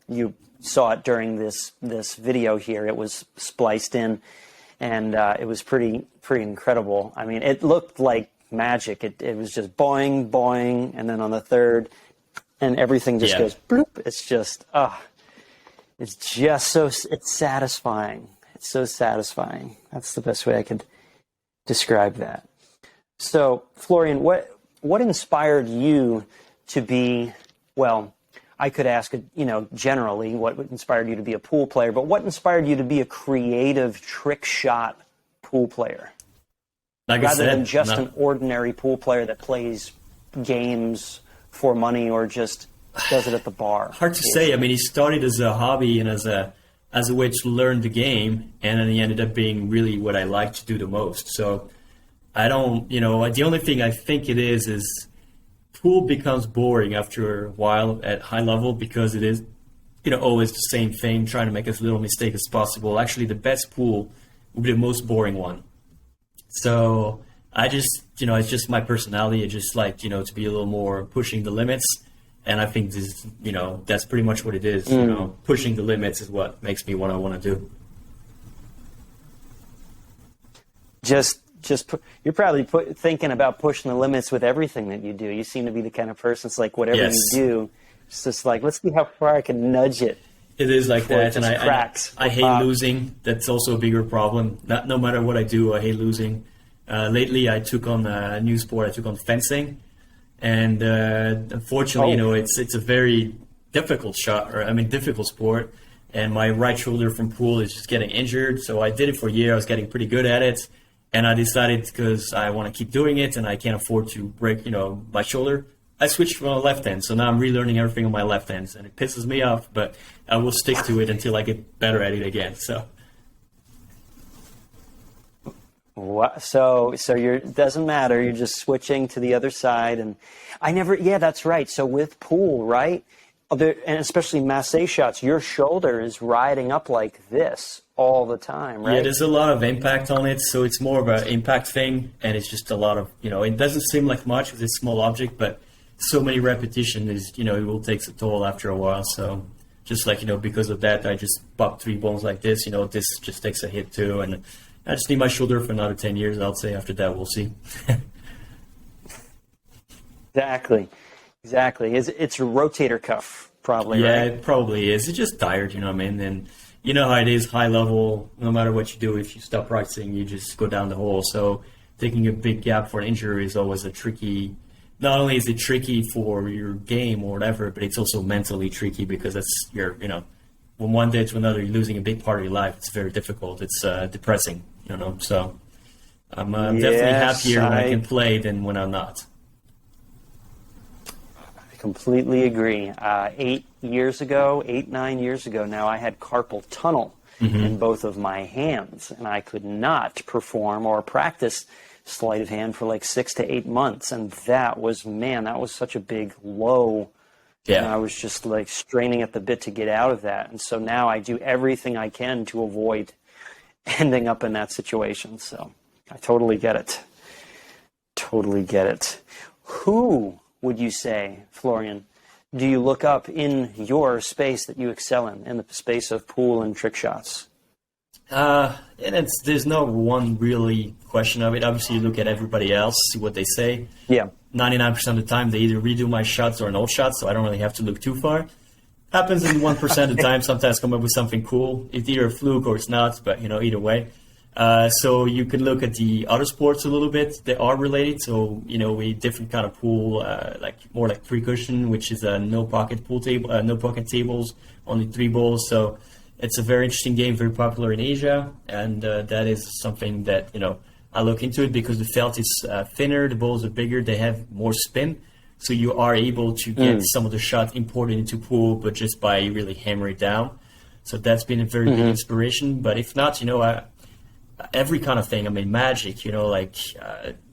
you saw it during this video here. It was spliced in, and it was pretty incredible. I mean, it looked like magic. It was just boing, boing, and then on the third, and everything just goes bloop. It's just, it's satisfying. It's so satisfying. That's the best way I could describe that. So, Florian, what inspired you to be, well, I could ask, generally, what inspired you to be a pool player, but what inspired you to be a creative trick shot pool player? Like rather than just an ordinary pool player that plays games for money or just does it at the bar. Hard to say. I mean, he started as a hobby and as a way to learn the game, and then he ended up being really what I like to do the most. So I don't, the only thing I think it is pool becomes boring after a while at high level because it is, always the same thing, trying to make as little mistake as possible. Actually, the best pool will be the most boring one. So I just, it's just my personality. I just like, to be a little more pushing the limits. And I think this, that's pretty much what it is. Pushing the limits is what makes me what I want to do. You're probably thinking about pushing the limits with everything that you do. You seem to be the kind of person that's like, whatever you do, it's just like, let's see how far I can nudge it. It is like that, and I hate pop. losing. That's also a bigger problem. No matter what I do, I hate losing. Lately, I took on a new sport. I took on fencing, and unfortunately, it's a very difficult difficult sport. And my right shoulder from pool is just getting injured. So I did it for a year. I was getting pretty good at it, and I decided because I want to keep doing it, and I can't afford to break, my shoulder. I switched from my left hand, so now I'm relearning everything on my left hand, and it pisses me off, but I will stick to it until I get better at it again. So it doesn't matter. You're just switching to the other side, and that's right. So with pool, right, and especially masse shots, your shoulder is riding up like this all the time, right? Yeah, there's a lot of impact on it, so it's more of an impact thing, and it's just a lot of, it doesn't seem like much because it's a small object, but so many repetition is, it will take a toll after a while. So just like, because of that, I just pop 3 bones like this, this just takes a hit too. And I just need my shoulder for another 10 years, I'll say. After that, we'll see. Exactly. It's a rotator cuff, probably, yeah, right? It probably is. It's just tired, you know what I mean? And you know how it is, high level, no matter what you do, if you stop practicing, you just go down the hole. So taking a big gap for an injury is always a tricky. Not only is it tricky for your game or whatever, but it's also mentally tricky because that's from one day to another, you're losing a big part of your life. It's very difficult. It's depressing, So I'm definitely happier when I can play than when I'm not. I completely agree. 9 years ago now, I had carpal tunnel in both of my hands, and I could not perform or practice sleight of hand for like 6 to 8 months, and that was such a big low. Yeah. And I was just like straining at the bit to get out of that, and so now I do everything I can to avoid ending up in that situation. So I totally get it. Who would you say, Florian, do you look up in your space that you excel in the space of pool and trick shots? And there's no one really question of it. Obviously, you look at everybody else, see what they say. Yeah. 99% of the time, they either redo my shots or an old shot, so I don't really have to look too far. Happens in 1% of the time. Sometimes come up with something cool. It's either a fluke or it's not, but either way. So you can look at the other sports a little bit. They are related. So we different kind of pool, more like 3 cushion, which is a no pocket pool table, no pocket tables, only 3 balls. So it's a very interesting game, very popular in Asia, and that is something that I look into it because the felt is thinner, the balls are bigger, they have more spin, so you are able to get some of the shots imported into pool, but just by really hammer it down. So that's been a very big inspiration. But if not, every kind of thing. I mean, magic,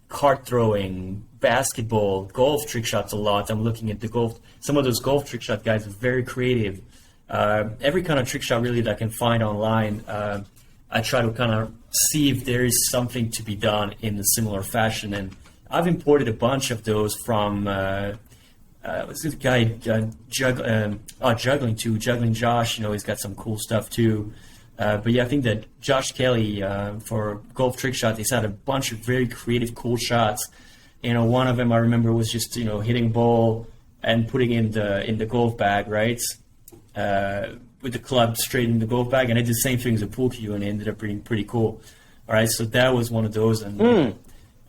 card throwing, basketball, golf trick shots a lot. I'm looking at the golf. Some of those golf trick shot guys are very creative. Every kind of trick shot really that I can find online, I try to kind of see if there is something to be done in a similar fashion. And I've imported a bunch of those from what's this guy juggling too? Juggling Josh, he's got some cool stuff too. But yeah, I think that Josh Kelly for golf trick shot, he's had a bunch of very creative, cool shots. One of them I remember was just hitting a ball and putting in the golf bag, right? With the club straight in the golf bag, and I did the same thing as a pool cue, and it ended up being pretty cool. All right, so that was one of those, and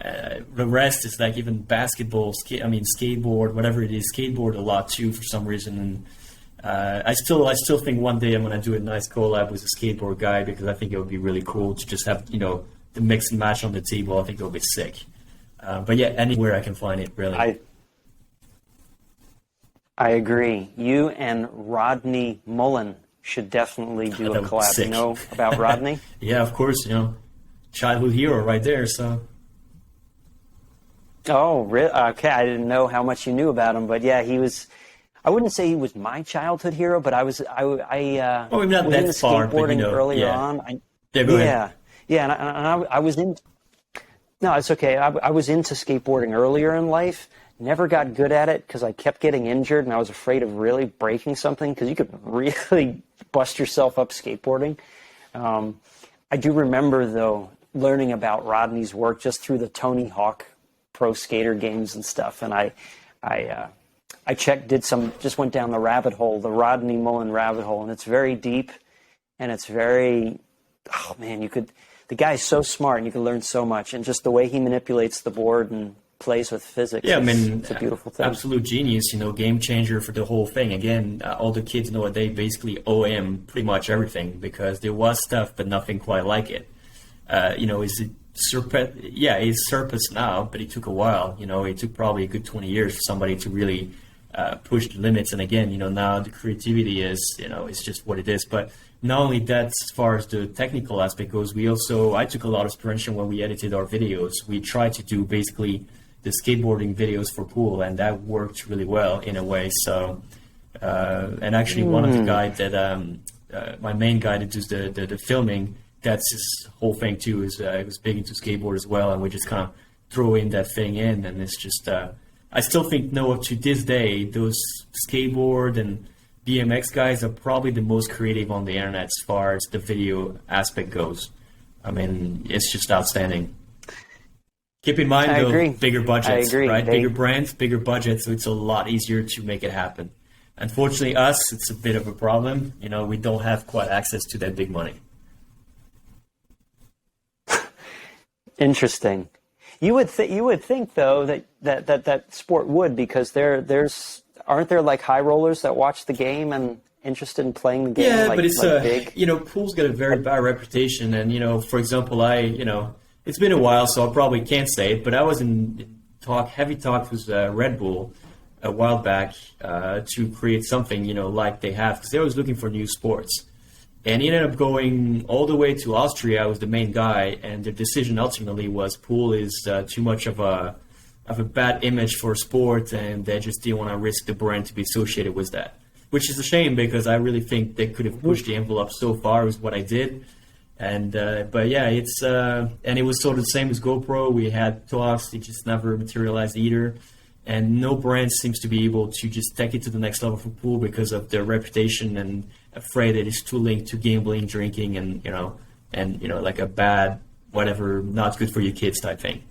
The rest is like even basketball, skateboard, whatever it is, skateboard a lot too for some reason. And I still think one day I'm gonna do a nice collab with a skateboard guy, because I think it would be really cool to just have the mix and match on the table. I think it'll be sick. But yeah, anywhere I can find it, really. I agree. You and Rodney Mullen should definitely do a collab. You know about Rodney? Yeah, of course. Childhood hero right there. So. Oh, really? Okay. I didn't know how much you knew about him, but yeah, he was. I wouldn't say he was my childhood hero, but I was not was that into far, skateboarding but, earlier yeah. on. Go ahead. Yeah, and I was in. No, it's okay. I was into skateboarding earlier in life. Never got good at it because I kept getting injured, and I was afraid of really breaking something, because you could really bust yourself up skateboarding. I do remember, though, learning about Rodney's work just through the Tony Hawk Pro Skater games and stuff, and I just went down the rabbit hole, the Rodney Mullen rabbit hole, and it's very deep, and it's very, oh man, the guy's so smart, and you can learn so much, and just the way he manipulates the board and plays with physics. Yeah, it's a beautiful thing. Absolute genius, game changer for the whole thing. Again, all the kids they basically owe him pretty much everything, because there was stuff, but nothing quite like it. Is it he's surpassed now, but it took a while. It took probably a good 20 years for somebody to really push the limits. And again, now the creativity is, it's just what it is. But not only that, as far as the technical aspect goes, I took a lot of inspiration when we edited our videos. We tried to do basically the skateboarding videos for pool, and that worked really well in a way. So, and actually one of the guys that, my main guy that does the filming, that's his whole thing too, is he was big into skateboard as well, and we just kind of throw in that thing in, and it's just, I still think, Noah, to this day, those skateboard and BMX guys are probably the most creative on the internet as far as the video aspect goes. I mean, it's just outstanding. Keep in mind, though, bigger budgets, right? Bigger brands, bigger budgets, so it's a lot easier to make it happen. Unfortunately, us, it's a bit of a problem. We don't have quite access to that big money. Interesting. You would think though that sport would, because aren't there like high rollers that watch the game and interested in playing the game? Yeah, but it's big? Pool's got a very bad reputation, and for example, it's been a while, so I probably can't say it, but I was in heavy talk with Red Bull a while back to create something like they have, because they was looking for new sports. And he ended up going all the way to Austria. I was the main guy, and the decision ultimately was pool is too much of a bad image for sport, and they just didn't want to risk the brand to be associated with that. Which is a shame, because I really think they could have pushed the envelope so far with what I did. And but yeah, it's and it was sort of the same as GoPro. We had talks, it just never materialized either. And no brand seems to be able to just take it to the next level for pool because of their reputation, and afraid that it's too linked to gambling, drinking, and like a bad, whatever, not good for your kids type thing.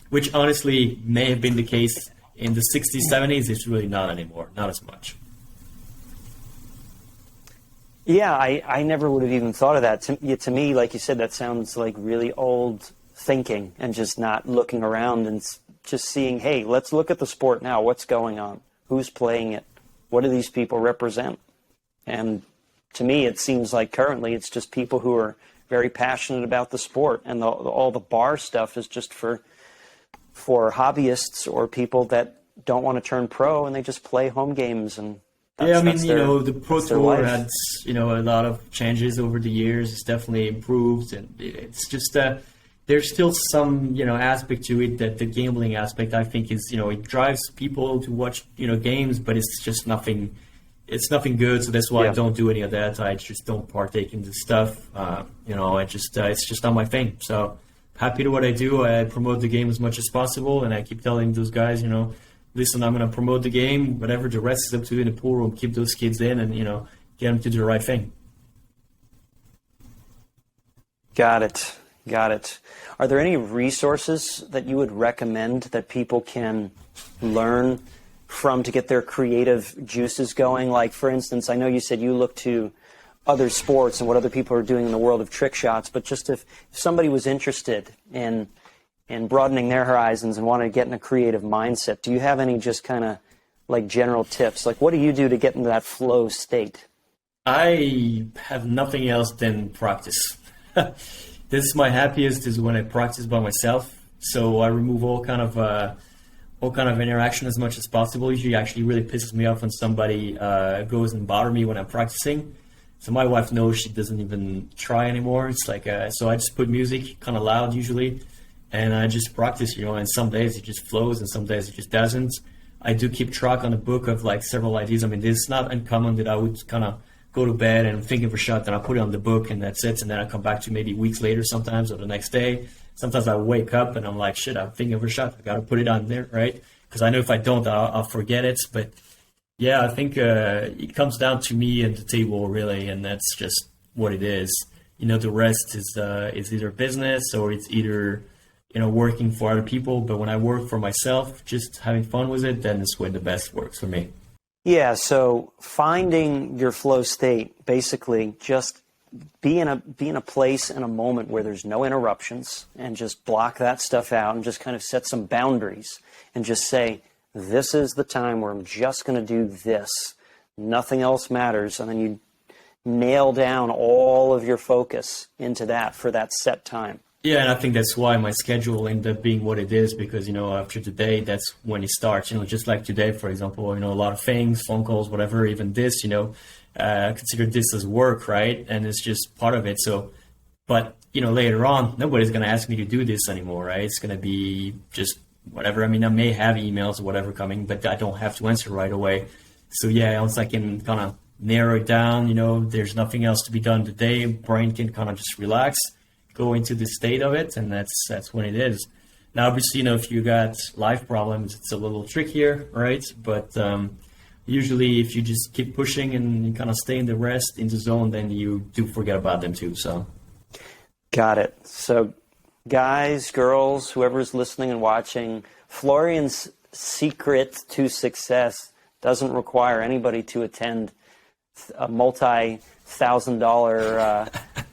Which honestly may have been the case in the 60s, 70s. It's really not anymore, not as much. Yeah, I never would have even thought of that. To me, like you said, that sounds like really old thinking, and just not looking around and just seeing, hey, let's look at the sport now. What's going on? Who's playing it? What do these people represent? And to me, it seems like currently it's just people who are very passionate about the sport, and all the bar stuff is just for hobbyists or people that don't want to turn pro, and they just play home games. And the Pro Tour had a lot of changes over the years. It's definitely improved, and it's just there's still some aspect to it that the gambling aspect, I think, is it drives people to watch games, but it's just nothing. It's nothing good, so that's why I don't do any of that. I just don't partake in this stuff. It's just not my thing. So happy to what I do. I promote the game as much as possible, and I keep telling those guys, listen, I'm going to promote the game. Whatever the rest is up to in the pool room, keep those kids in, and get them to do the right thing. Got it. Are there any resources that you would recommend that people can learn from to get their creative juices going? Like, for instance, I know you said you look to other sports and what other people are doing in the world of trick shots, but just if somebody was interested in and broadening their horizons and want to get in a creative mindset, do you have any just kind of like general tips? Like, what do you do to get into that flow state? I have nothing else than practice. This is my happiest is when I practice by myself. So I remove all kind of interaction as much as possible. Usually, actually, really pisses me off when somebody goes and bother me when I'm practicing. So my wife knows, she doesn't even try anymore. It's like so I just put music kind of loud usually, and I just practice. And some days it just flows, and some days it just doesn't. I do keep track on a book of like several ideas. I mean, it's not uncommon that I would kind of go to bed and I'm thinking of a shot, then I put it on the book and that's it. And then I come back to maybe weeks later sometimes, or the next day. Sometimes I wake up and I'm like, shit, I'm thinking of a shot. I got to put it on there, right? Because I know if I don't, I'll forget it. But yeah, I think it comes down to me and the table really, and that's just what it is. The rest is either business or it's either working for other people. But when I work for myself, just having fun with it, then it's when the best works for me. Yeah, so finding your flow state, basically just be in a place and a moment where there's no interruptions, and just block that stuff out and just kind of set some boundaries and just say, this is the time where I'm just going to do this. Nothing else matters. And then you nail down all of your focus into that for that set time. Yeah, and I think that's why my schedule ended up being what it is, because, after today, that's when it starts. Just like today, for example, a lot of things, phone calls, whatever, even this, consider this as work, right? And it's just part of it. So, but, later on, nobody's going to ask me to do this anymore, right? It's going to be just whatever. I mean, I may have emails or whatever coming, but I don't have to answer right away. So, yeah, once I can kind of narrow it down, there's nothing else to be done today, brain can kind of just relax, go into the state of it, and that's when it is. Now, obviously, if you got life problems, it's a little trickier, right? But usually, if you just keep pushing and kind of stay in the zone, then you do forget about them too. So, got it. So, guys, girls, whoever's listening and watching, Florian's secret to success doesn't require anybody to attend a multi-$1,000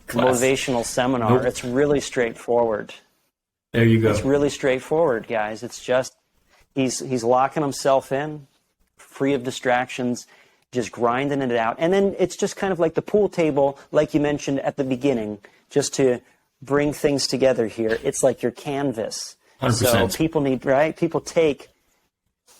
motivational seminar. Nope. It's really straightforward. There you go. It's really straightforward, guys. It's just he's locking himself in, free of distractions, just grinding it out. And then it's just kind of like the pool table, like you mentioned at the beginning, just to bring things together here. It's like your canvas. 100%. So people need, right? People take,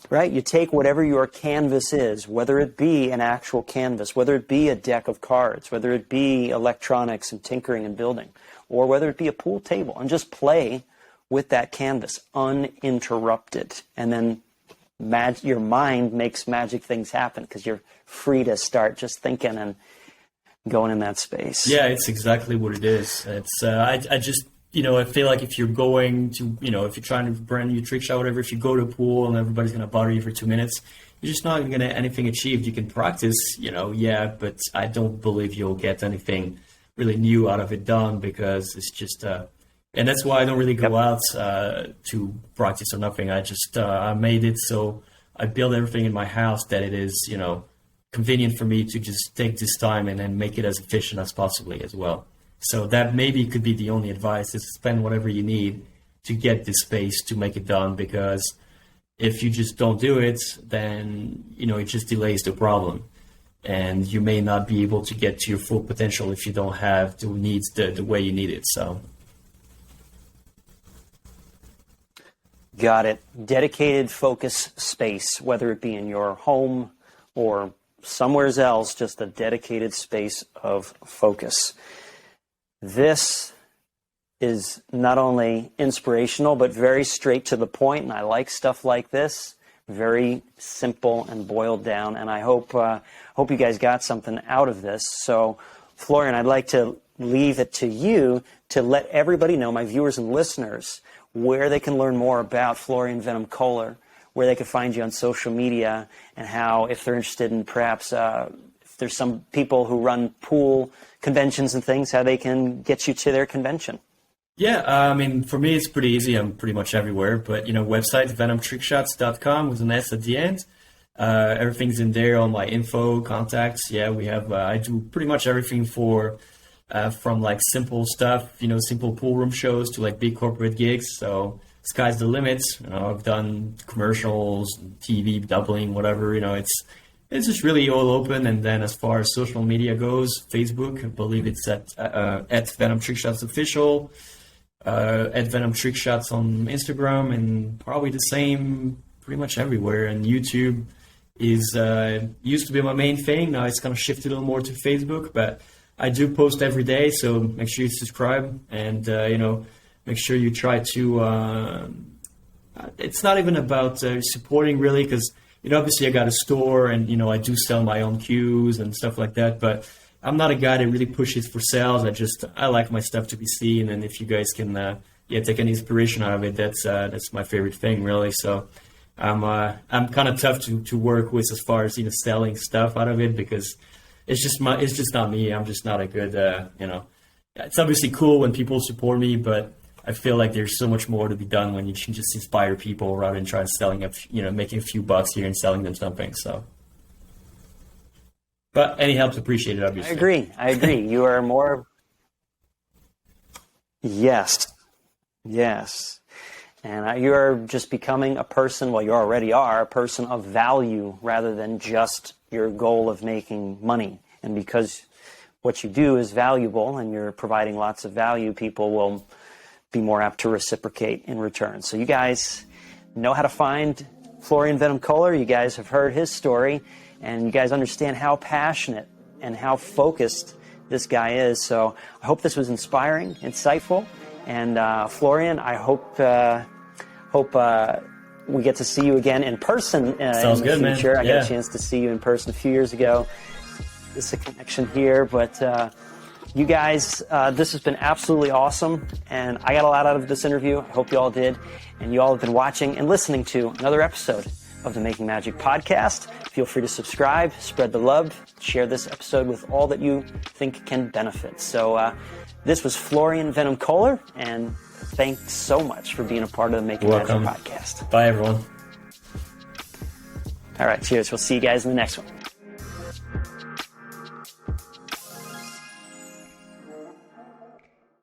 right? You take whatever your canvas is, whether it be an actual canvas, whether it be a deck of cards, whether it be electronics and tinkering and building, or whether it be a pool table, and just play with that canvas uninterrupted. And then your mind makes magic things happen because you're free to start just thinking and going in that space. Yeah, it's exactly what it is. It's I just I feel like if you're going to, if you're trying to brand new trick shot, whatever, if you go to a pool and everybody's going to bother you for 2 minutes, you're just not going to get anything achieved. You can practice, but I don't believe you'll get anything really new out of it done, because it's just, and that's why I don't really go out to practice or nothing. I just, I made it so I build everything in my house that it is, convenient for me to just take this time and then make it as efficient as possibly as well. So that maybe could be the only advice, is spend whatever you need to get this space to make it done, because if you just don't do it, then, it just delays the problem. And you may not be able to get to your full potential if you don't have the needs the way you need it. So. Got it. Dedicated focus space, whether it be in your home or somewhere else, just a dedicated space of focus. This is not only inspirational, but very straight to the point, and I like stuff like this. Very simple and boiled down, and I hope you guys got something out of this. So, Florian, I'd like to leave it to you to let everybody know, my viewers and listeners, where they can learn more about Florian Venom Kohler, where they can find you on social media, and how, if they're interested in perhaps if there's some people who run pool conventions and things, how they can get you to their convention. Yeah, for me, it's pretty easy. I'm pretty much everywhere. But, website, venomtrickshots.com with an S at the end. Everything's in there, all my info, contacts. Yeah, we have, I do pretty much everything for from like simple stuff, simple pool room shows to like big corporate gigs. So sky's the limit. I've done commercials, TV doubling, whatever. It's just really all open. And then as far as social media goes, Facebook, I believe it's at Venom Trickshots official, at Venom Trickshots on Instagram, and probably the same pretty much everywhere. And YouTube is used to be my main thing. Now it's kind of shifted a little more to Facebook, but I do post every day. So make sure you subscribe, and make sure you try to. It's not even about supporting really, because obviously I got a store, and I do sell my own cues and stuff like that. But I'm not a guy that really pushes for sales. I like my stuff to be seen, and if you guys can take any inspiration out of it, that's my favorite thing really. So I'm kind of tough to work with as far as selling stuff out of it, because it's just not me. I'm just not a good It's obviously cool when people support me, but I feel like there's so much more to be done when you can just inspire people rather than try selling making a few bucks here and selling them something. So, but any help's appreciated, obviously. I agree. You are more. Yes. And you are just becoming a person, well, you already are, a person of value rather than just your goal of making money. And because what you do is valuable and you're providing lots of value, people will be more apt to reciprocate in return. So you guys know how to find Florian Venom Kohler. You guys have heard his story, and you guys understand how passionate and how focused this guy is. So I hope this was inspiring, insightful. And Florian, I hope we get to see you again in person in the future. I got a chance to see you in person a few years ago. There's a connection here, but you guys, this has been absolutely awesome, and I got a lot out of this interview. I hope you all did, and you all have been watching and listening to another episode of the Making Magic podcast. Feel free to subscribe, spread the love, share this episode with all that you think can benefit. So this was Florian Venom Kohler, and thanks so much for being a part of the Making Magic podcast. Bye, everyone. All right, cheers. We'll see you guys in the next one.